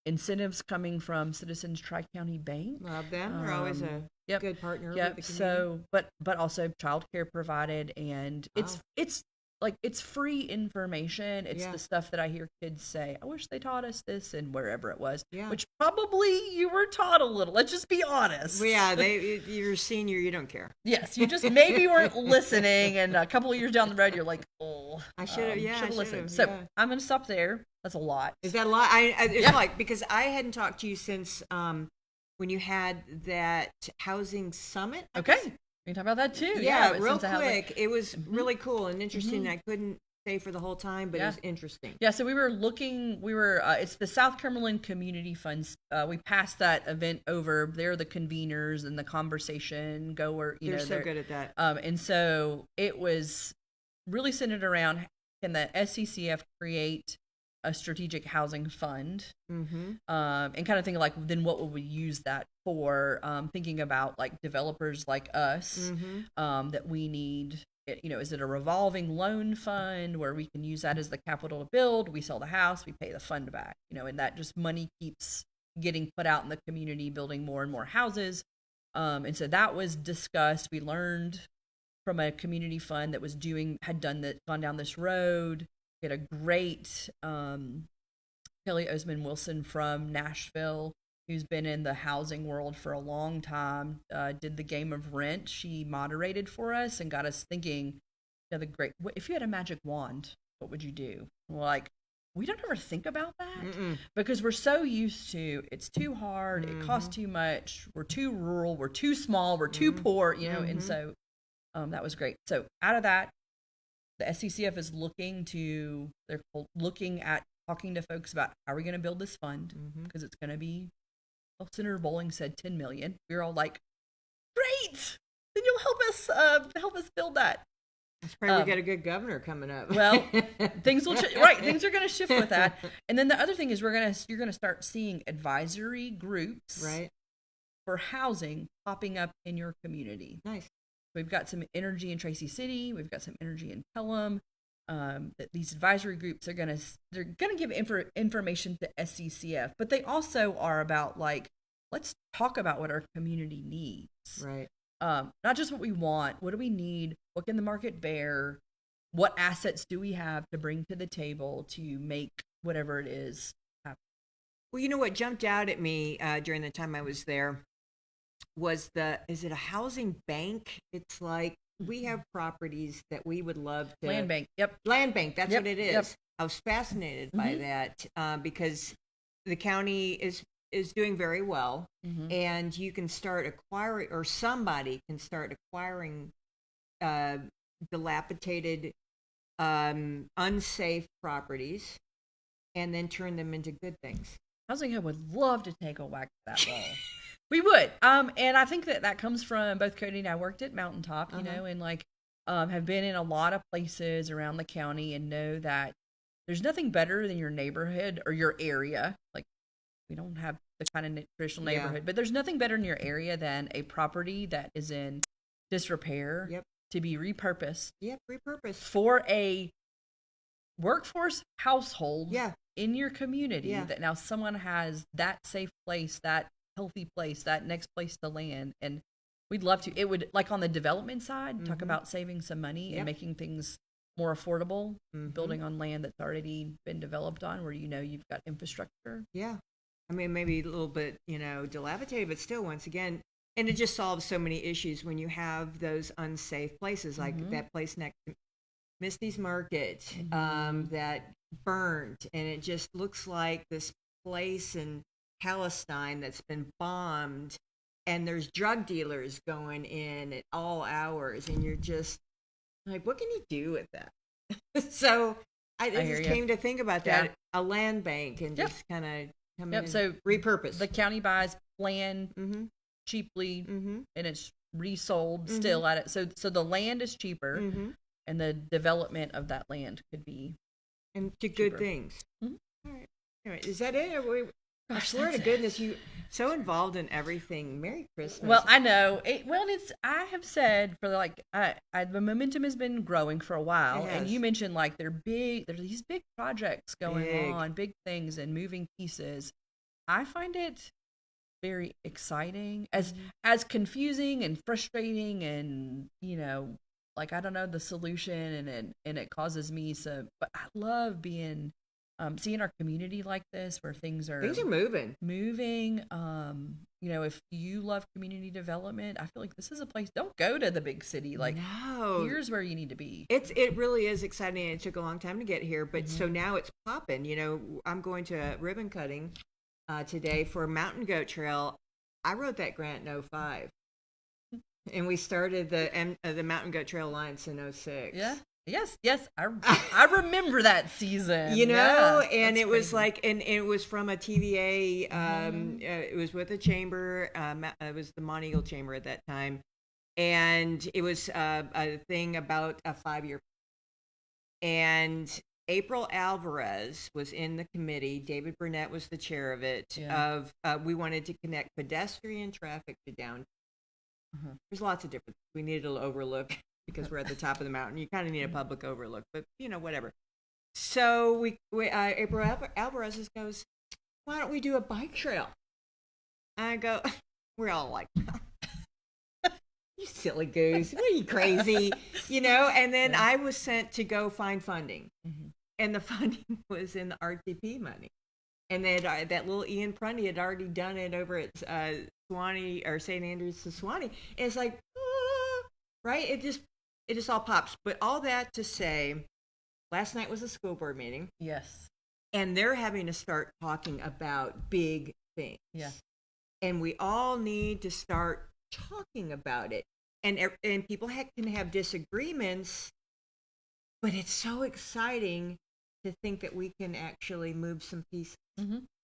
incentives coming from Citizens Tri-County Bank. Love them. They're always a good partner with the community. So, but also childcare provided, and it's free information. It's the stuff that I hear kids say, I wish they taught us this, and wherever it was, which probably you were taught a little. Let's just be honest. Well, yeah, you're a senior, you don't care. Yes, you just maybe weren't listening, and a couple of years down the road, you're like, oh, I should have listened. So I'm going to stop there. That's a lot. Is that a lot? It's like, because I hadn't talked to you since when you had that housing summit. Okay. We can talk about that too. Yeah, real quick. It was really cool and interesting. I couldn't stay for the whole time, but it was interesting. Yeah, so we were it's the South Cumberland Community Funds. We passed that event over. They're the conveners and the conversation goer. They're so good at that. And so it was really centered around, can the SCCF create a strategic housing fund? And kind of thinking like, then what would we use that for? Thinking about like developers like us, that we need. Is it a revolving loan fund where we can use that as the capital to build? We sell the house, we pay the fund back, and that just money keeps getting put out in the community, building more and more houses. And so that was discussed. We learned from a community fund that was gone down this road. We had a great Kelly Osman Wilson from Nashville, who's been in the housing world for a long time, did the game of Rent. She moderated for us and got us thinking, if you had a magic wand, what would you do? We're like, we don't ever think about that because we're so used to, it's too hard, it costs too much, we're too rural, we're too small, we're too poor, and so that was great. So out of that, the SCCF is looking at talking to folks about how are we going to build this fund, because it's going to be, Senator Bowling said 10 million. We were all like, great, then you'll help us build that. That's probably we got a good governor coming up. Well, things will things are going to shift with that. And then the other thing is you're going to start seeing advisory groups for housing popping up in your community. Nice. We've got some energy in Tracy City. We've got some energy in Pelham. That these advisory groups are gonna give information to SCCF, but they also are about like, let's talk about what our community needs. Right. Not just what we want. What do we need? What can the market bear? What assets do we have to bring to the table to make whatever it is happen? Well, you know what jumped out at me during the time I was there was is it a housing bank? It's like, we have properties that we would love to... Land bank, yep. Land bank, that's what it is. Yep. I was fascinated by that because the county is doing very well, and you can start acquiring, or somebody can start acquiring dilapidated, unsafe properties and then turn them into good things. Housing Hub would love to take a whack at that ball. We would. And I think that comes from both Cody and I worked at Mountaintop, and like have been in a lot of places around the county and know that there's nothing better than your neighborhood or your area. Like, we don't have the kind of traditional neighborhood, but there's nothing better in your area than a property that is in disrepair to be repurposed. Repurposed. For a workforce household in your community, that now someone has that safe place, that healthy place, that next place to land. And we'd love to, it would, like on the development side, talk about saving some money and making things more affordable, building on land that's already been developed on, where you've got infrastructure. Yeah. I mean, maybe a little bit, dilapidated, but still, once again, and it just solves so many issues when you have those unsafe places, like that place next to Misty's Market that burned, and it just looks like this place in Palestine that's been bombed, and there's drug dealers going in at all hours, and you're just like, what can you do with that? So I just came to think about that, a land bank, and just kind of come in and so repurpose. The county buys land cheaply, and it's resold still at it. So the land is cheaper, and the development of that land could be and to cheaper. Good things. All right. Anyway, is that it? I swear to goodness, you so involved in everything. Merry Christmas. Well, I know. I have said for the momentum has been growing for a while, and you mentioned like there's these big projects going on, big things and moving pieces. I find it very exciting, as confusing and frustrating, and like I don't know the solution, and it causes me some. But I love being. Seeing our community like this, where things are moving. If you love community development, I feel like this is a place. Don't go to the big city. Like, no, here's where you need to be. It really is exciting. It took a long time to get here, but so now it's popping. I'm going to ribbon cutting today for Mountain Goat Trail. I wrote that grant in 2005. And we started the Mountain Goat Trail Alliance in 2006. Yeah. Yes, I remember that season. You know, and that's it was crazy. like, and it was from a TVA. It was with a chamber. It was the Monteagle Chamber at that time, and it was a thing about a 5-year. And April Alvarez was in the committee. David Burnett was the chair of it. Yeah. We wanted to connect pedestrian traffic to downtown. There's lots of different. We needed an overlook because we're at the top of the mountain. You kind of need a public overlook, but whatever. So we April Alvarez goes, why don't we do a bike trail? And I go, we're all like, you silly goose, what are you crazy? And then I was sent to go find funding. And the funding was in the RTP money. And then that little Ian Prunty had already done it over at Sewanee or St. Andrews to Sewanee. And it's like, right? It just all pops. But all that to say, last night was a school board meeting. Yes. And they're having to start talking about big things. Yeah. And we all need to start talking about it. And people can have disagreements, but it's so exciting to think that we can actually move some pieces.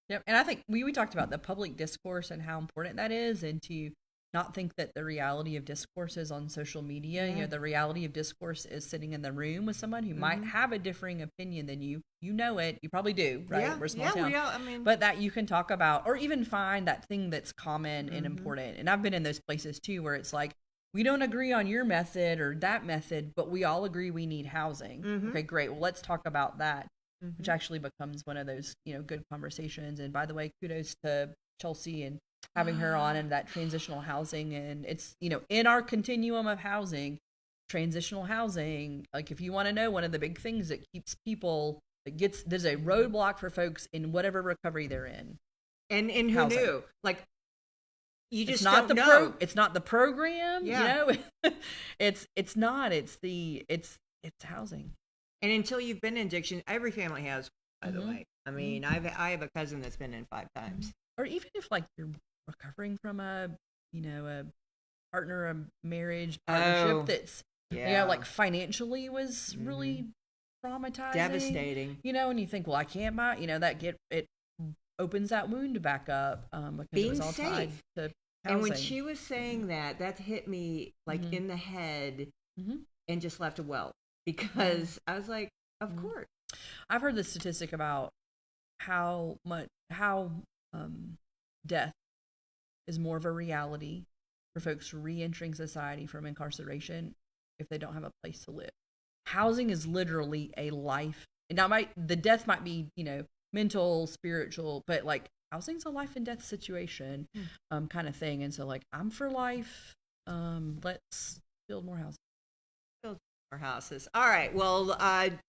Yep. And I think we talked about the public discourse and how important that is, and to not think that the reality of discourse is on social media. The reality of discourse is sitting in the room with someone who might have a differing opinion than you. You know it. You probably do, right? Yeah. We're a small town. We all, I mean, but that you can talk about, or even find that thing that's common and important. And I've been in those places too, where it's like, we don't agree on your method or that method, but we all agree we need housing. Okay, great. Well, let's talk about that, which actually becomes one of those, good conversations. And by the way, kudos to Chelsea and having her on, and that transitional housing. And it's, in our continuum of housing, transitional housing, like if you want to know, one of the big things that keeps people, there's a roadblock for folks in whatever recovery they're in. And who housing. knew? Like, you just it's not don't the know. it's not the program. Yeah. It's housing. And until you've been in addiction, every family has, by the way. I mean, I have a cousin that's been in 5 times. Or even if like you're recovering from a partner, a marriage partnership that's like financially was really traumatizing, devastating. And you think, well, I can't buy. It opens that wound back up because Being it was all tied safe. to housing. And when she was saying that hit me like in the head and just left a welt, because I was like, of course. I've heard the statistic about how death is more of a reality for folks re-entering society from incarceration if they don't have a place to live. Housing is literally a life. And now the death might be, mental, spiritual, but like housing's a life and death situation, kind of thing. And so like, I'm for life. Let's build more houses. More houses. All right. Well,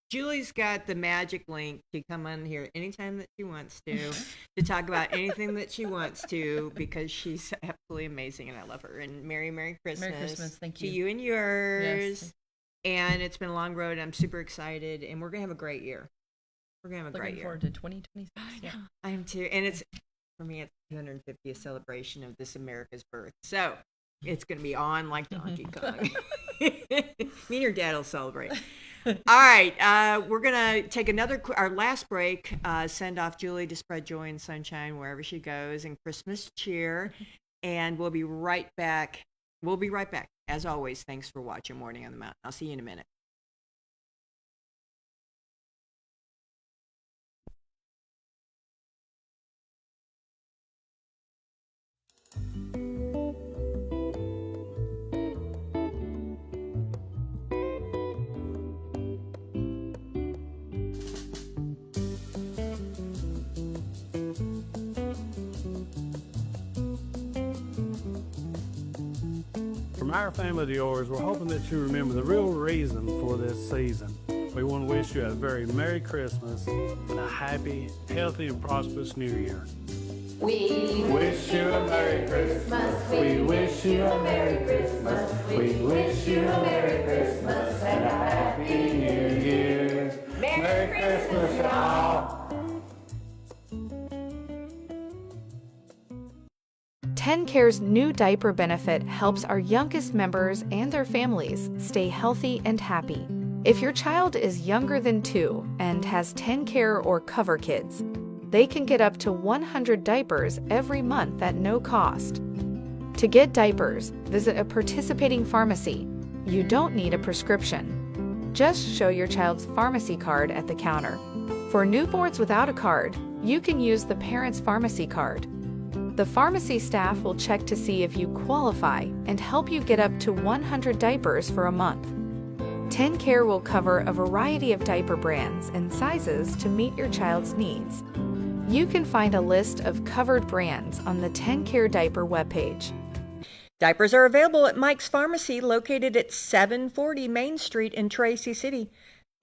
Julie's got the magic link to come on here anytime that she wants to talk about anything that she wants to, because she's absolutely amazing and I love her. And Merry Christmas. Merry Christmas. Thank you. To you and yours. Yes. And it's been a long road. I'm super excited, and we're gonna have a great year. We're gonna have a great year. Looking forward to 2026. Yeah. I am too. And it's, for me, it's 250th celebration of this America's birth. So it's going to be on like Donkey Kong. Me and your dad will celebrate. All right. We're going to take our last break, send off Julie to spread joy and sunshine wherever she goes, and Christmas cheer. And we'll be right back. As always, thanks for watching Morning on the Mountain. I'll see you in a minute. From our family to yours, we're hoping that you remember the real reason for this season. We want to wish you a very Merry Christmas and a happy, healthy, and prosperous New Year. We wish you a Merry Christmas. We wish you a Merry Christmas. We wish you a Merry Christmas and a Happy New Year. Merry Christmas, y'all. 10Care's new diaper benefit helps our youngest members and their families stay healthy and happy. If your child is younger than 2 and has 10 care or cover kids, they can get up to 100 diapers every month at no cost. To get diapers, visit a participating pharmacy. You don't need a prescription. Just show your child's pharmacy card at the counter. For newborns without a card, you can use the parent's pharmacy card. The pharmacy staff will check to see if you qualify and help you get up to 100 diapers for a month. 10 Care will cover a variety of diaper brands and sizes to meet your child's needs. You can find a list of covered brands on the 10 Care diaper webpage. Diapers are available at Mike's Pharmacy, located at 740 Main Street in Tracy City.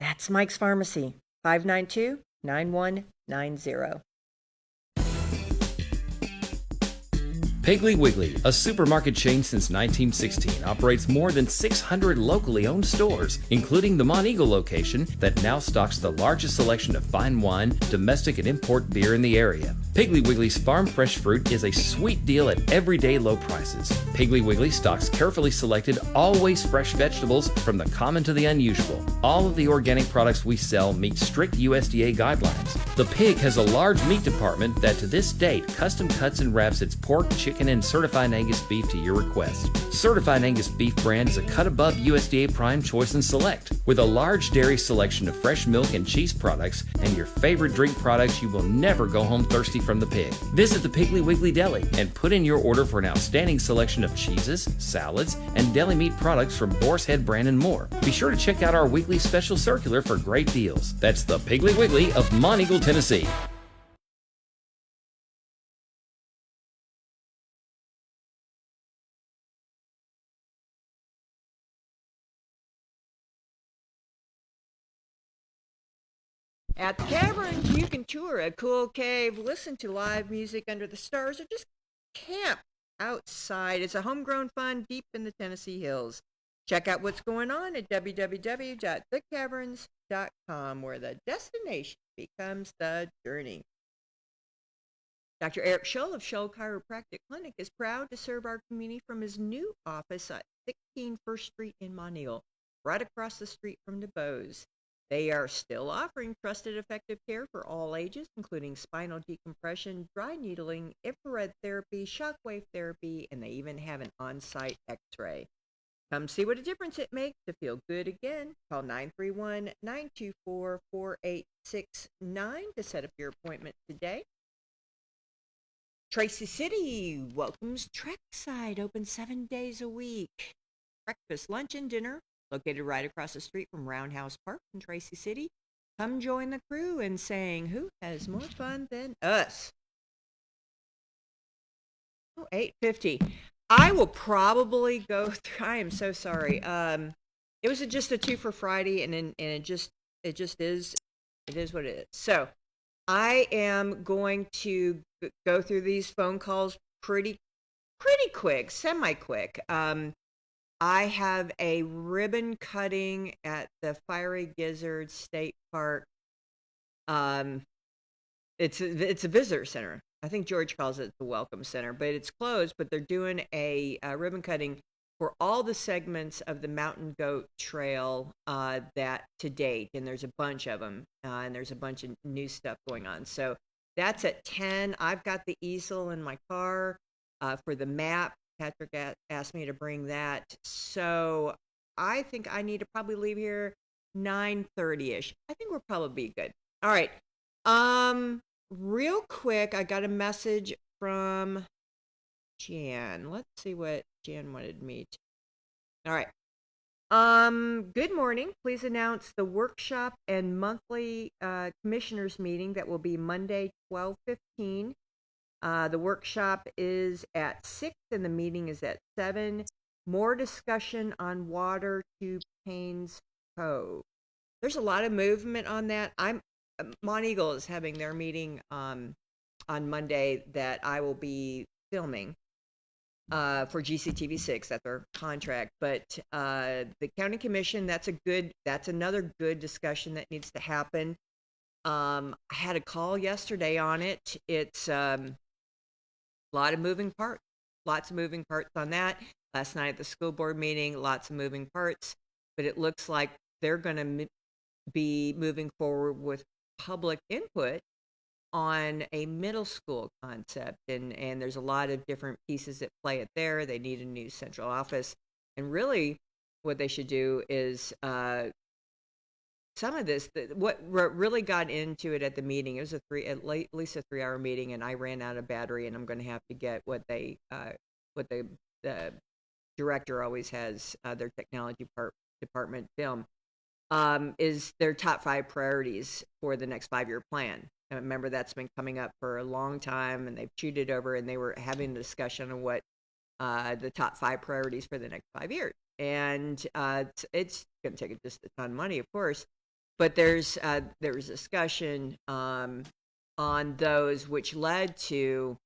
That's Mike's Pharmacy, 592-9190. Piggly Wiggly, a supermarket chain since 1916, operates more than 600 locally owned stores, including the Monteagle location that now stocks the largest selection of fine wine, domestic and import beer in the area. Piggly Wiggly's farm fresh fruit is a sweet deal at everyday low prices. Piggly Wiggly stocks carefully selected, always fresh vegetables from the common to the unusual. All of the organic products we sell meet strict USDA guidelines. The Pig has a large meat department that to this date custom cuts and wraps its pork, chicken, and Certified Angus beef to your request. Certified Angus beef brand is a cut above USDA Prime Choice and Select. With a large dairy selection of fresh milk and cheese products and your favorite drink products, you will never go home thirsty from the Pig. Visit the Piggly Wiggly Deli and put in your order for an outstanding selection of cheeses, salads, and deli meat products from Boar's Head brand and more. Be sure to check out our weekly special circular for great deals. That's the Piggly Wiggly of Monteagle, Tennessee. At the Caverns, you can tour a cool cave, listen to live music under the stars, or just camp outside. It's a homegrown fun deep in the Tennessee hills. Check out what's going on at www.thecaverns.com, where the destination becomes the journey. Dr. Eric Shull of Shull Chiropractic Clinic is proud to serve our community from his new office at 16 First Street in Monteagle, right across the street from DuBose. They are still offering trusted, effective care for all ages, including spinal decompression, dry needling, infrared therapy, shockwave therapy, and they even have an on-site x-ray. Come see what a difference it makes to feel good again. Call 931-924-4869 to set up your appointment today. Tracy City welcomes Trackside, open 7 days a week. Breakfast, lunch, and dinner. Located right across the street from Roundhouse Park in Tracy City. Come join the crew in saying, who has more fun than us? Oh, 8:50. I will probably go through, I am so sorry. It was just a 2 for Friday, and it just is what it is. So I am going to go through these phone calls pretty quick, semi-quick. I have a ribbon cutting at the Fiery Gizzard State Park. It's a visitor center. I think George calls it the Welcome Center, but it's closed. But they're doing a ribbon cutting for all the segments of the Mountain Goat Trail that to date, and there's a bunch of them, and there's a bunch of new stuff going on. So that's at 10. I've got the easel in my car for the map. Patrick asked me to bring that. So I think I need to probably leave here 9:30-ish. I think we'll probably be good. All right. Real quick, I got a message from Jan. Let's see what Jan wanted me to. All right. Good morning. Please announce the workshop and monthly commissioners meeting that will be Monday, 12:15. The workshop is at 6 and the meeting is at 7. More discussion on water to Paynes Cove. There's a lot of movement on that. Monteagle is having their meeting on Monday that I will be filming for GCTV6. That's our contract. But the county commission, that's another good discussion that needs to happen. I had a call yesterday on it. It's lots of moving parts on that. Last night at the school board meeting, lots of moving parts, but it looks like they're going to be moving forward with public input on a middle school concept, and there's a lot of different pieces that play it there. They need a new central office, and really what they should do is some of this, what really got into it at the meeting, it was at least a 3-hour meeting, and I ran out of battery, and I'm going to have to get what the director always has, their technology department film, is their top 5 priorities for the next 5-year plan. And remember, that's been coming up for a long time, and they've chewed it over, and they were having a discussion on what the top 5 priorities for the next 5 years. And it's going to take just a ton of money, of course, but there was discussion on those, which led to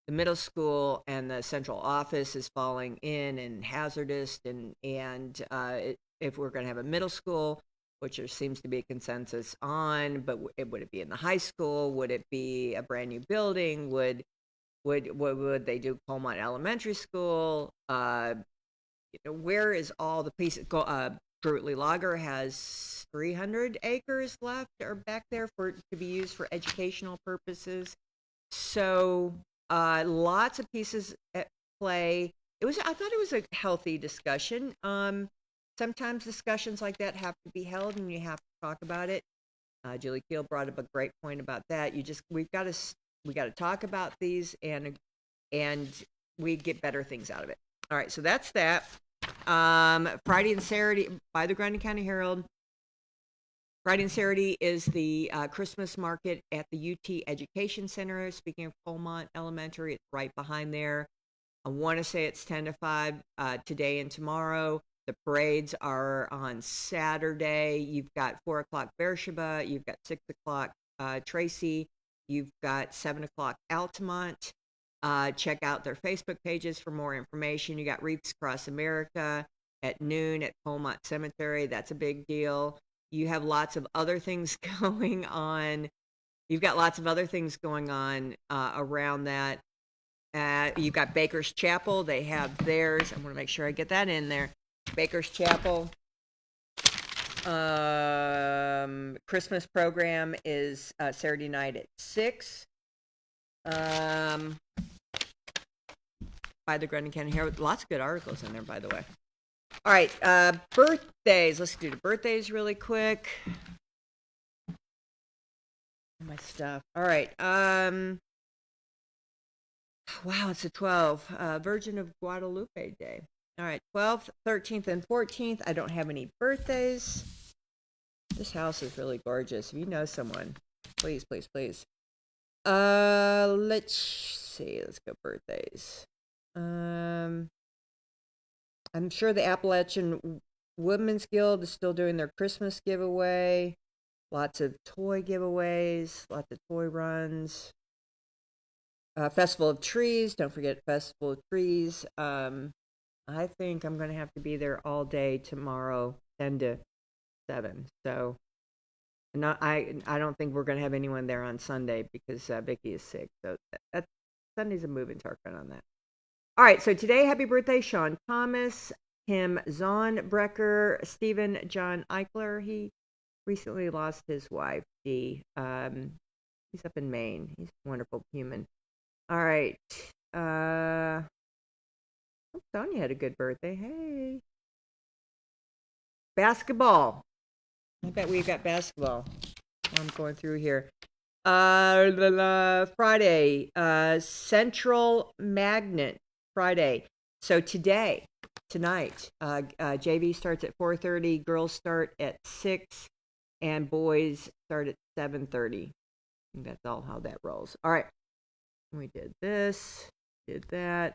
the middle school and the central office is falling in and hazardous, and if we're going to have a middle school, which there seems to be a consensus on, but would it be in the high school? Would it be a brand new building? Would they do Colmont Elementary School? Where is all the pieces? Gertley Lager has 300 acres left or back there to be used for educational purposes. So lots of pieces at play. I thought it was a healthy discussion. Sometimes discussions like that have to be held, and you have to talk about it. Julie Keel brought up a great point about that. We got to talk about these, and we get better things out of it. All right, so that's that. Friday and Saturday by the Grundy County Herald. Friday and Saturday is the Christmas market at the UT Education Center. Speaking of Colmont Elementary, it's right behind there. I want to say it's 10 to 5 today and tomorrow. The parades are on Saturday. You've got 4 o'clock Beersheba. You've got 6 o'clock Tracy. You've got 7 o'clock Altamont. Check out their Facebook pages for more information. You got Wreaths Across America at noon at Colmont Cemetery. That's a big deal. You have lots of other things going on. You've got lots of other things going on around that. You've got Baker's Chapel. They have theirs. I'm going to make sure I get that in there. Baker's Chapel. Christmas program is Saturday night at 6. By the Grundy County Herald. Lots of good articles in there, by the way. All right, birthdays. Let's do the birthdays really quick. My stuff. All right. Wow, it's the 12th. Virgin of Guadalupe Day. All right, 12th, 13th, and 14th. I don't have any birthdays. This house is really gorgeous. If you know someone, please, please, please. Let's see. Let's go birthdays. I'm sure the Appalachian Women's Guild is still doing their Christmas giveaway. Lots of toy giveaways, lots of toy runs. Festival of Trees. Don't forget Festival of Trees. I think I'm going to have to be there all day tomorrow, 10 to 7. So I don't think we're going to have anyone there on Sunday because Vicky is sick. So that Sunday's a moving target on that. All right, so today, happy birthday, Sean Thomas, Tim Zonbrecker, Stephen John Eichler. He recently lost his wife, Dee. He's up in Maine. He's a wonderful human. All right. Sonia had a good birthday. Hey. Basketball. I bet we've got basketball. I'm going through here. Friday, Central Magnet Friday. So tonight, JV starts at 4:30, girls start at 6, and boys start at 7:30. That's all how that rolls. All right. We did this, did that.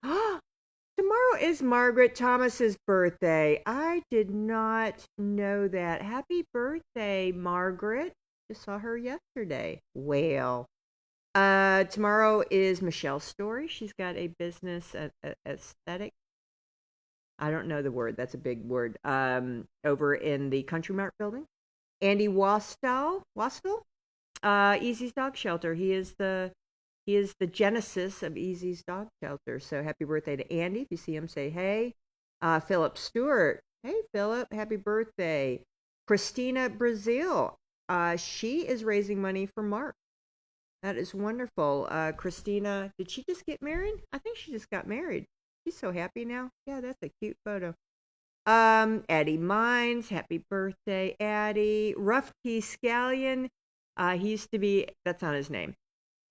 Tomorrow is Margaret Thomas's birthday. I did not know that. Happy birthday, Margaret. Just saw her yesterday. Well, tomorrow is Michelle's story. She's got a business aesthetic. I don't know the word. That's a big word. Over in the Country Mart building. Andy Wastel, Easy's Dog Shelter. He is the genesis of Easy's Dog Shelter. So happy birthday to Andy. If you see him, say hey. Philip Stewart. Hey, Philip. Happy birthday. Christina Brazil. She is raising money for Mark. That is wonderful. Christina, did she just get married? I think she just got married. She's so happy now. Yeah, that's a cute photo. Addie Mines, happy birthday, Addie. Rough Key Scallion, he used to be, that's not his name,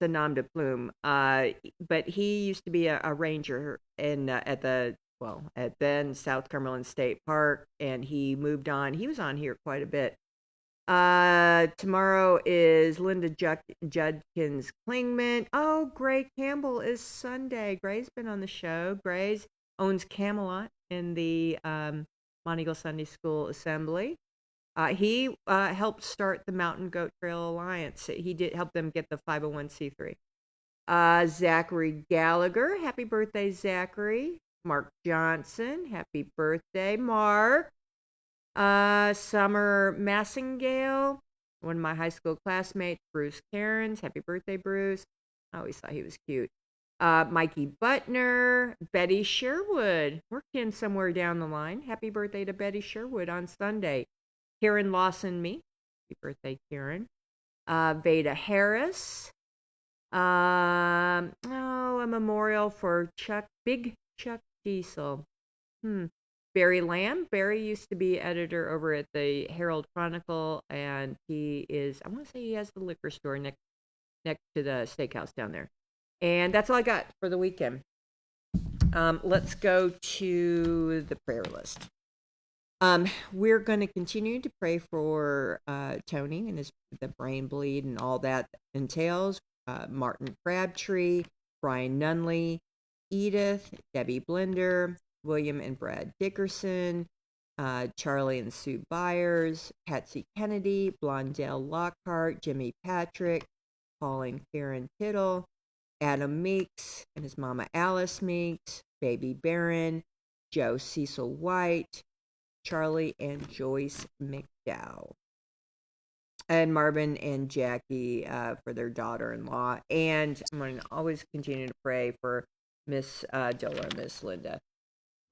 the nom de plume, but he used to be a ranger at then South Cumberland State Park, and he moved on. He was on here quite a bit. Tomorrow is Linda Judkins Klingman. Oh, Gray Campbell is Sunday. Gray's been on the show. Gray's owns Camelot in the Monteagle Sunday School Assembly. He helped start the Mountain Goat Trail Alliance. He did help them get the 501c3. Zachary Gallagher, happy birthday, Zachary. Mark Johnson, happy birthday, Mark. Summer Massingale, one of my high school classmates, Bruce Cairns, happy birthday, Bruce. I always thought he was cute. Mikey Butner, Betty Sherwood, we're kin somewhere down the line. Happy birthday to Betty Sherwood on Sunday. Karen Lawson, me. Happy birthday, Karen. Veda Harris. A memorial for Big Chuck Diesel. Barry Lamb. Barry used to be editor over at the Herald Chronicle, and he is, I want to say he has the liquor store next to the steakhouse down there. And that's all I got for the weekend. Let's go to the prayer list. We're going to continue to pray for Tony and the brain bleed and all that entails. Martin Crabtree, Brian Nunley, Edith, Debbie Blender, William and Brad Dickerson, Charlie and Sue Byers, Patsy Kennedy, Blondell Lockhart, Jimmy Patrick, Pauline Karen Tittle, Adam Meeks and his mama Alice Meeks, Baby Barron, Joe Cecil White, Charlie and Joyce McDowell, and Marvin and Jackie for their daughter-in-law. And I'm going to always continue to pray for Miss Dilla and Miss Linda.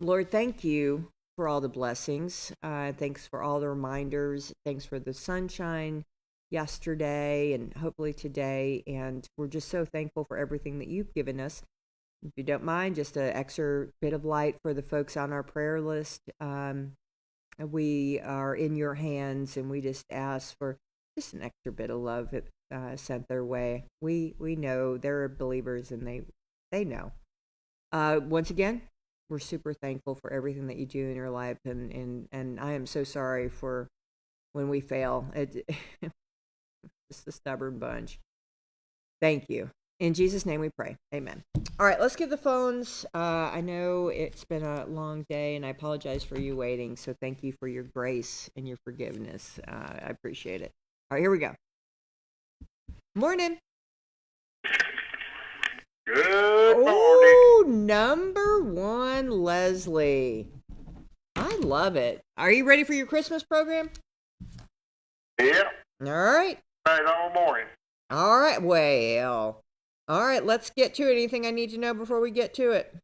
Lord, thank you for all the blessings. Thanks for all the reminders. Thanks for the sunshine yesterday and hopefully today. And we're just so thankful for everything that you've given us. If you don't mind, just an extra bit of light for the folks on our prayer list. We are in your hands, and we just ask for just an extra bit of love sent their way. We know they're believers, and they know. Once again, we're super thankful for everything that you do in your life, and I am so sorry for when we fail. Just a stubborn bunch. Thank you. In Jesus' name we pray. Amen. All right, let's give the phones. I know it's been a long day, and I apologize for you waiting, so thank you for your grace and your forgiveness. I appreciate it. All right, here we go. Morning. Good morning. Oh, number one, Leslie. I love it. Are you ready for your Christmas program? Yeah. All right. Right all morning. All right. Well. All right. Let's get to it. Anything I need to know before we get to it?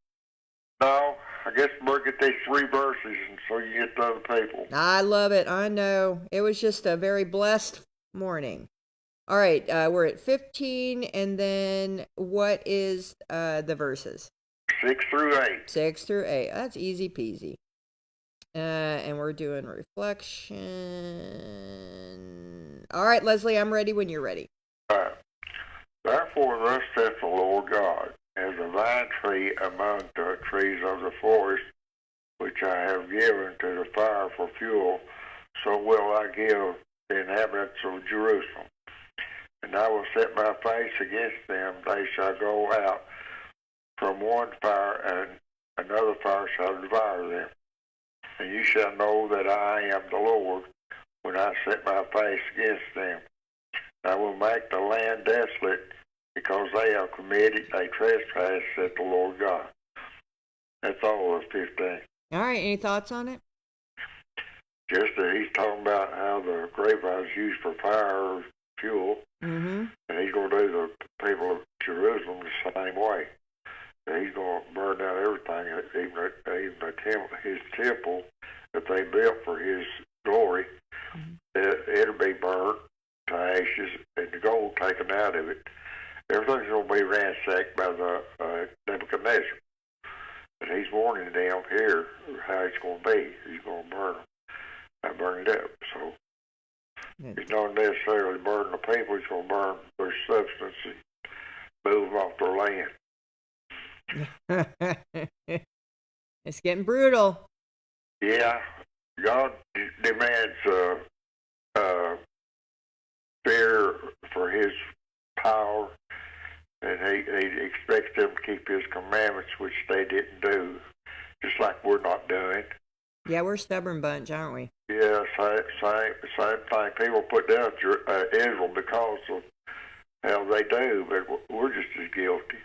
No, I guess we'll get these 3 verses and so you get to other people. I love it. I know. It was just a very blessed morning. All right. We're at 15. And then what is the verses? 6 through 8. 6 through 8. That's easy peasy. And we're doing reflection. All right, Leslie, I'm ready when you're ready. All right. Therefore, thus saith the Lord God, as a vine tree among the trees of the forest, which I have given to the fire for fuel, so will I give the inhabitants of Jerusalem. And I will set my face against them. They shall go out from one fire, and another fire shall devour them. And you shall know that I am the Lord when I set my face against them. I will make the land desolate because they have committed a trespass, said the Lord God. That's all of 15. All right, any thoughts on it? Just that he's talking about how the grapevine is used for fire fuel, Mm-hmm. and he's going to do the people of Jerusalem the same way. And he's going to burn down everything, even his temple that they built for his glory. it'll be burnt to ashes and the gold taken out of it. Everything's going to be ransacked by the Nebuchadnezzar. And he's warning them here how it's going to be. He's going to burn them. Not burn it up. So he's not necessarily burning the people. He's going to burn their substance and move them off their land. It's getting brutal. Yeah, God demands fear for His power, and He expects them to keep His commandments, which they didn't do, just like we're not doing. Yeah, we're a stubborn bunch, aren't we? Yeah, same thing. People put down Israel because of how they do, but we're just as guilty.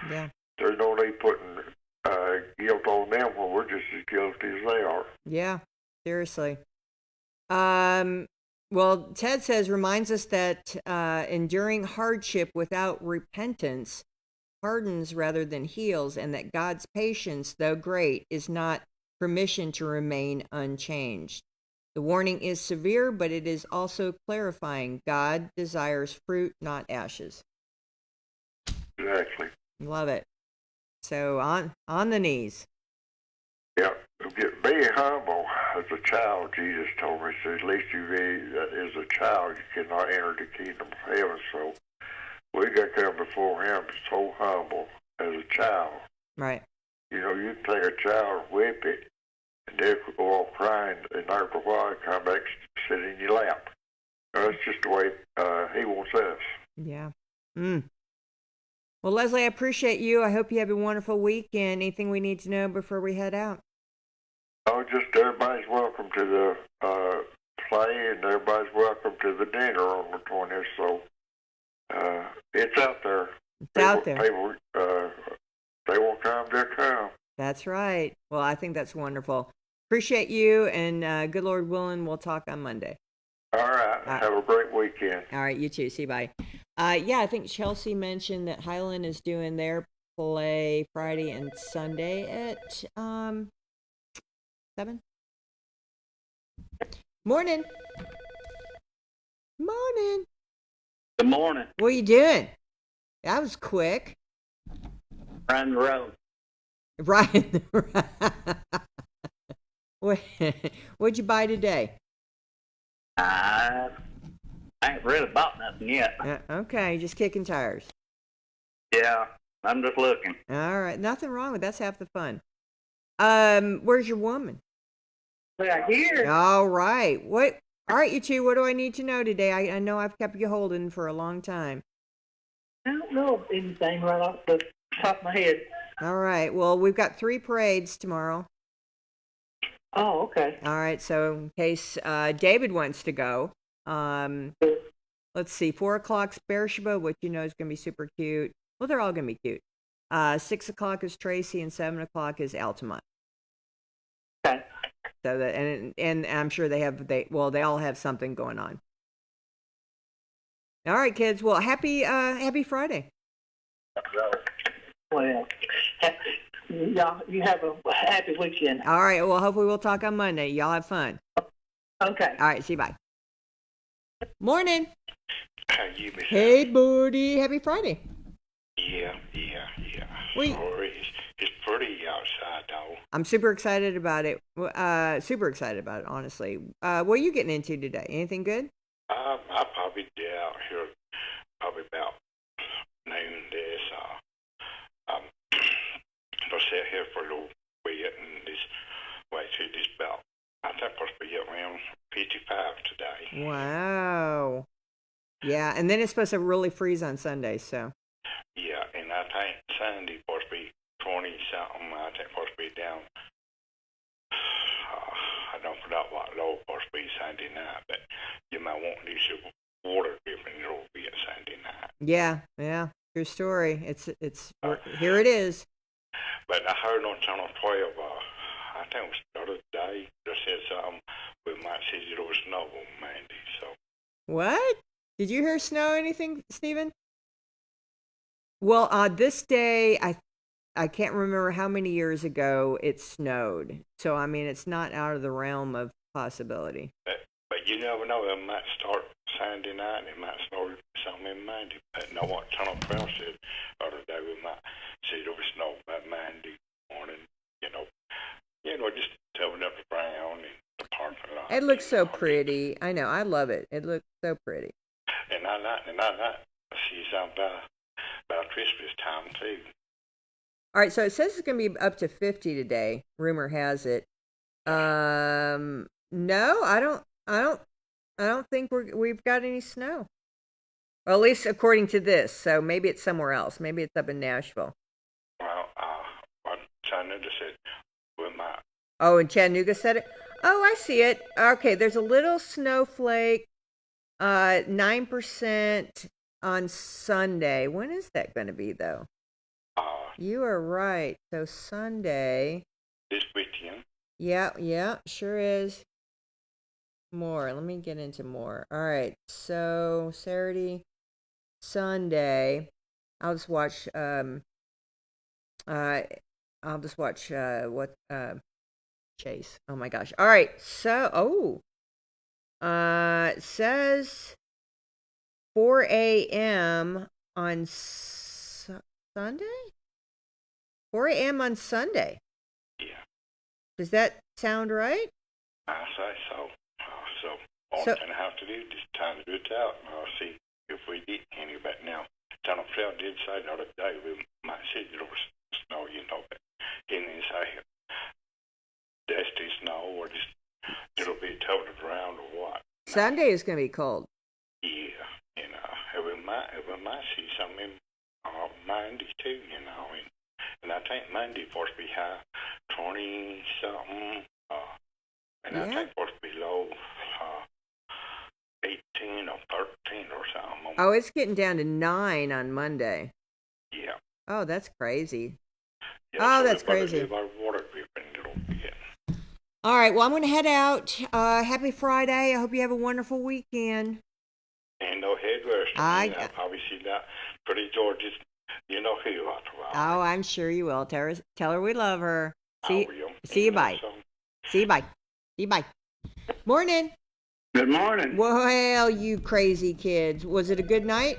Yeah. There's no need putting guilt on them when we're just as guilty as they are. Yeah, seriously. Well, Ted reminds us that enduring hardship without repentance hardens rather than heals, and that God's patience, though great, is not permission to remain unchanged. The warning is severe, but it is also clarifying. God desires fruit, not ashes. Exactly. Love it. So on the knees. Yeah. Be humble as a child, Jesus told me. So at least you be, as a child, you cannot enter the kingdom of heaven. So we got to come before Him so humble as a child. Right. You know, you can take a child and whip it, and they'll go off crying, and after a while, come back sit in your lap. That's just the way He wants us. Yeah. Well, Leslie, I appreciate you. I hope you have a wonderful week. And anything we need to know before we head out? Oh, just everybody's welcome to the play, and everybody's welcome to the dinner on the 20th. So it's out there. It's out there. People, they will come, they'll come. That's right. Well, I think that's wonderful. Appreciate you, and good Lord willing, we'll talk on Monday. All right. Have a great weekend. All right, you too. See you. Bye. Yeah, I think Chelsea mentioned that Highland is doing their play Friday and Sunday at 7. Morning. Morning. Good morning. What are you doing? That was quick. Riding the road. Right. What'd you buy today? I ain't really bought nothing yet. Okay, just kicking tires. Yeah, I'm just looking. All right, nothing wrong with that's half the fun. Where's your woman? Right here. All right. What? All right, you two. What do I need to know today? I know I've kept you holding for a long time. I don't know anything right off the top of my head. All right. Well, we've got 3 parades tomorrow. Oh, okay. All right. So in case David wants to go, let's see. 4 o'clock's Beersheba, which you know is going to be super cute. Well, they're all going to be cute. 6 o'clock is Tracy, and 7 o'clock is Altamont. Okay. So that and I'm sure they all have something going on. All right, kids. Well, happy Friday. Well, y'all, you have a happy weekend. All right. Well, hopefully we'll talk on Monday. Y'all have fun. Okay. All right. See you. Bye. Morning. How you been? Hey, buddy. Happy Friday. Yeah. Wait. Sorry, it's pretty outside, though. I'm super excited about it. Honestly. What are you getting into today? Anything good? I'll probably be out here probably about noon this. I'll sit here for a little bit and just wait till this about, I think supposed to be around 55 today. Wow. Yeah, and then it's supposed to really freeze on Sunday, so. Yeah, and I think Sunday supposed to be 20-something. I think supposed to be down. I don't forget what low supposed to be Sunday night, but you might want these water dripping a little bit Sunday night. Yeah, true story. It's here it is. But I heard on Channel 12, I think it was the other day, they said something, we might see a little snow on Monday, so. What? Did you hear snow anything, Stephen? Well, this day, I can't remember how many years ago it snowed. So, I mean, it's not out of the realm of possibility. But But you never know. It might start Sunday night, and it might start something Monday. But know what Tunnel Trail said the other day? We might see there was snow by Monday morning. Just covering up the ground and the parking lot. It looks so pretty. I know. I love it. It looks so pretty. And I like see something about Christmas time too. All right, so it says it's going to be up to 50 today. Rumor has it. No, I don't think we've got any snow. Well, at least according to this. So maybe it's somewhere else. Maybe it's up in Nashville. Well, Chattanooga said we might. Oh, and Chattanooga said it? Oh, I see it. Okay, there's a little snowflake, 9% on Sunday. When is that going to be, though? You are right. So Sunday. This weekend. Yeah, sure is. More. Let me get into more. All right. So Saturday, Sunday. I'll just watch. Chase. Oh my gosh. All right. So, it says 4 a.m. on Sunday? 4 a.m. on Sunday. Yeah. Does that sound right? I say so. All we're going to have to do is just time to do it out, and I'll see if we get any. But now, Tunnel Trail did say the other day we might see there was snow, but he didn't say dusty snow or just it'll be total ground or what. Sunday is going to be cold. Yeah, we might see something Monday too, and I think Monday supposed to be high 20 something, and I think supposed to be low 18 or 13 or something. Oh, it's getting down to 9 on Monday. Yeah. Oh, that's crazy. Yeah, so that's crazy. Water dripping a little bit. All right, well, I'm going to head out. Happy Friday. I hope you have a wonderful weekend. And no headrest. I'll probably see that pretty George's. You know who after a while. Oh, I'm sure you will. Tell her we love her. See you. Bye. So. See you. Bye. See you. Bye. Morning. Good morning. Well, you crazy kids. Was it a good night?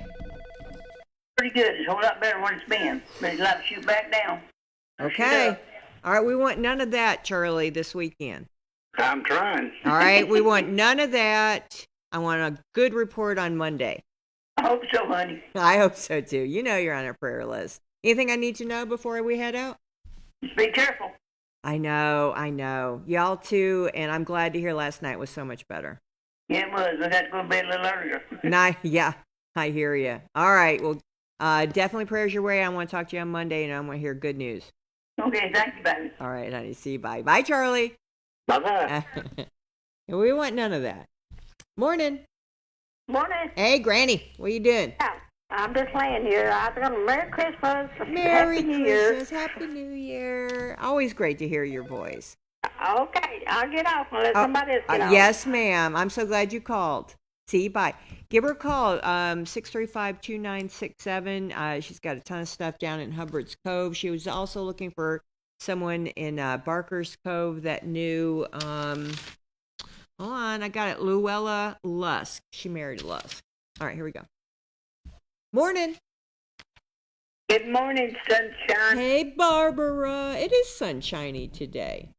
Pretty good. It's a whole lot better when it's been. But it's like to shoot back down. Okay. All right, we want none of that, Charlie, this weekend. I'm trying. All right, we want none of that. I want a good report on Monday. I hope so, honey. I hope so, too. You know you're on our prayer list. Anything I need to know before we head out? Just be careful. I know. Y'all, too, and I'm glad to hear last night was so much better. Yeah, it was. We got to go to bed a little earlier. Yeah, I hear you. All right, well, definitely prayers your way. I want to talk to you on Monday, and I want to hear good news. Okay, thank you, baby. All right, honey. See you. Bye. Bye, Charlie. Bye-bye. We want none of that. Morning. Morning. Hey, Granny. What you doing? Yeah, I'm just laying here. I've got a Merry Christmas. Merry Happy New Christmas. Year. Happy New Year. Always great to hear your voice. Okay, I'll get off and let somebody else get off. Yes, ma'am. I'm so glad you called. See you. Bye. Give her a call, 635-2967. She's got a ton of stuff down in Hubbard's Cove. She was also looking for someone in Barker's Cove that knew, hold on, I got it, Luella Lusk. She married Lusk. All right, here we go. Morning. Good morning, sunshine. Hey, Barbara. It is sunshiny today.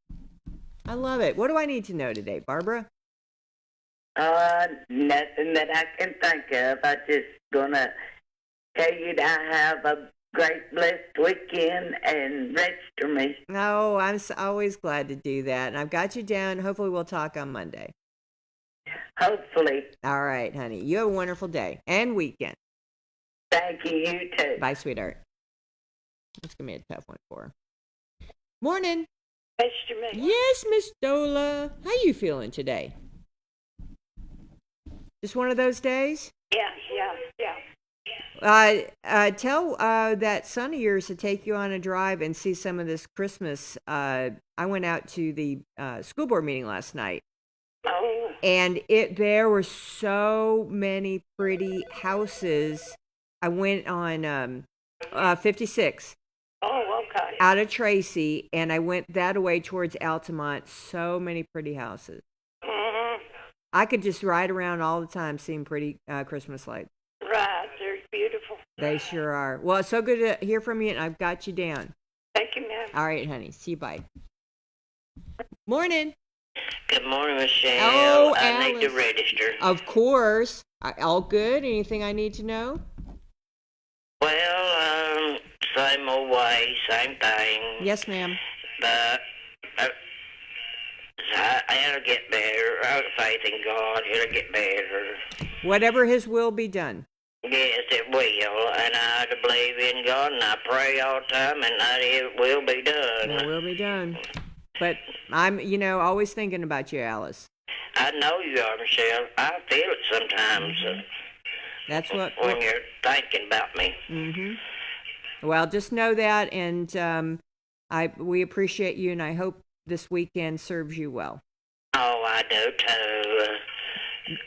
I love it. What do I need to know today, Barbara? Nothing that I can think of. I'm just gonna tell you that I have a great, blessed weekend and register me. No, I'm always glad to do that. And I've got you down. Hopefully we'll talk on Monday. Hopefully. All right, honey. You have a wonderful day and weekend. Thank you. You too. Bye, sweetheart. That's going to be a tough one for her. Morning. Register me. Yes, Miss Dola. How you feeling today? Just one of those days? Yeah. Tell that son of yours to take you on a drive and see some of this Christmas. I went out to the school board meeting last night. Oh. And there were so many pretty houses. I went on 56. Oh, okay. Out of Tracy, and I went that way towards Altamont. So many pretty houses. Mm-hmm. I could just ride around all the time seeing pretty Christmas lights. Right, they're beautiful. They sure are. Well, it's so good to hear from you, and I've got you down. Thank you, ma'am. All right, honey. See you. Bye. Morning. Good morning, Michelle. Oh, I need to Alice. register. Of course. All good? Anything I need to know? Well, same old way, same thing. Yes, ma'am. But it'll get better. I have faith in God. It'll get better. Whatever His will be done. Yes, it will. And I believe in God, and I pray all the time, and that it will be done. It will be done. But I'm, always thinking about you, Alice. I know you are, Michelle. I feel it sometimes. That's what. When you're thinking about me. Mm-hmm. Well, just know that, and we appreciate you, and I hope this weekend serves you well. Oh, I do too.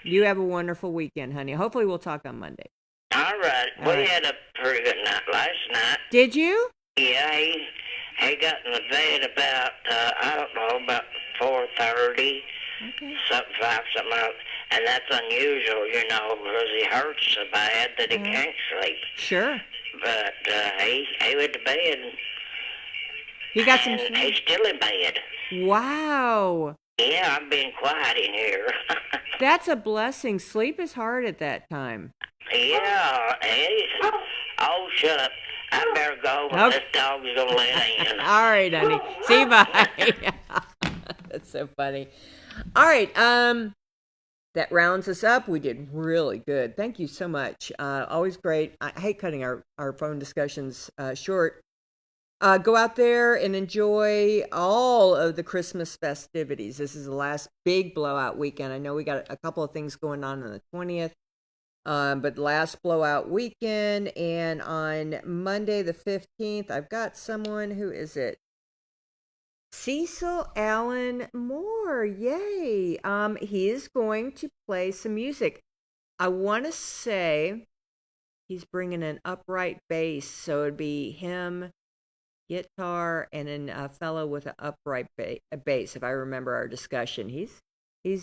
You have a wonderful weekend, honey. Hopefully, we'll talk on Monday. All right. All right. Had a pretty good night last night. Did you? Yeah, he got in the bed about about 4:30. Okay. Something else. And that's unusual, because he hurts so bad that he can't sleep. Sure. But he went to bed. He got some and sleep? He's still in bed. Wow. Yeah, I'm being quiet in here. That's a blessing. Sleep is hard at that time. Yeah, oh, shut up. I better go. Okay. This dog's going to let in. All right, honey. See you, bye. That's so funny. All right, that rounds us up. We did really good. Thank you so much. Always great. I hate cutting our phone discussions short. Go out there and enjoy all of the Christmas festivities. This is the last big blowout weekend. I know we got a couple of things going on the 20th, but last blowout weekend. And on Monday the 15th, I've got someone, who is it? Cecil Allen Moore, yay. He is going to play some music. I want to say he's bringing an upright bass, so it'd be him, guitar, and then a fellow with an upright bass, if I remember our discussion. He's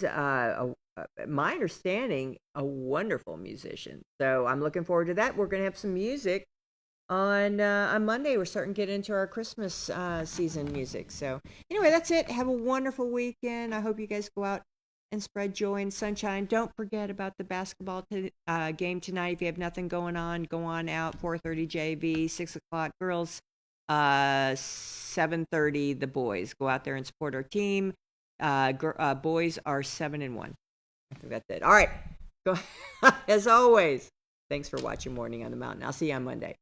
my understanding, a wonderful musician. So I'm looking forward to that. We're going to have some music on Monday. We're starting to get into our Christmas season music. So anyway, that's it. Have a wonderful weekend. I hope you guys go out and spread joy and sunshine. Don't forget about the basketball game tonight. If you have nothing going on, go on out. 4:30 JV, 6 o'clock girls, 7:30 the boys. Go out there and support our team. Boys are 7-1. I think that's it. All right. Go as always. Thanks for watching Morning on the Mountain. I'll see you on Monday.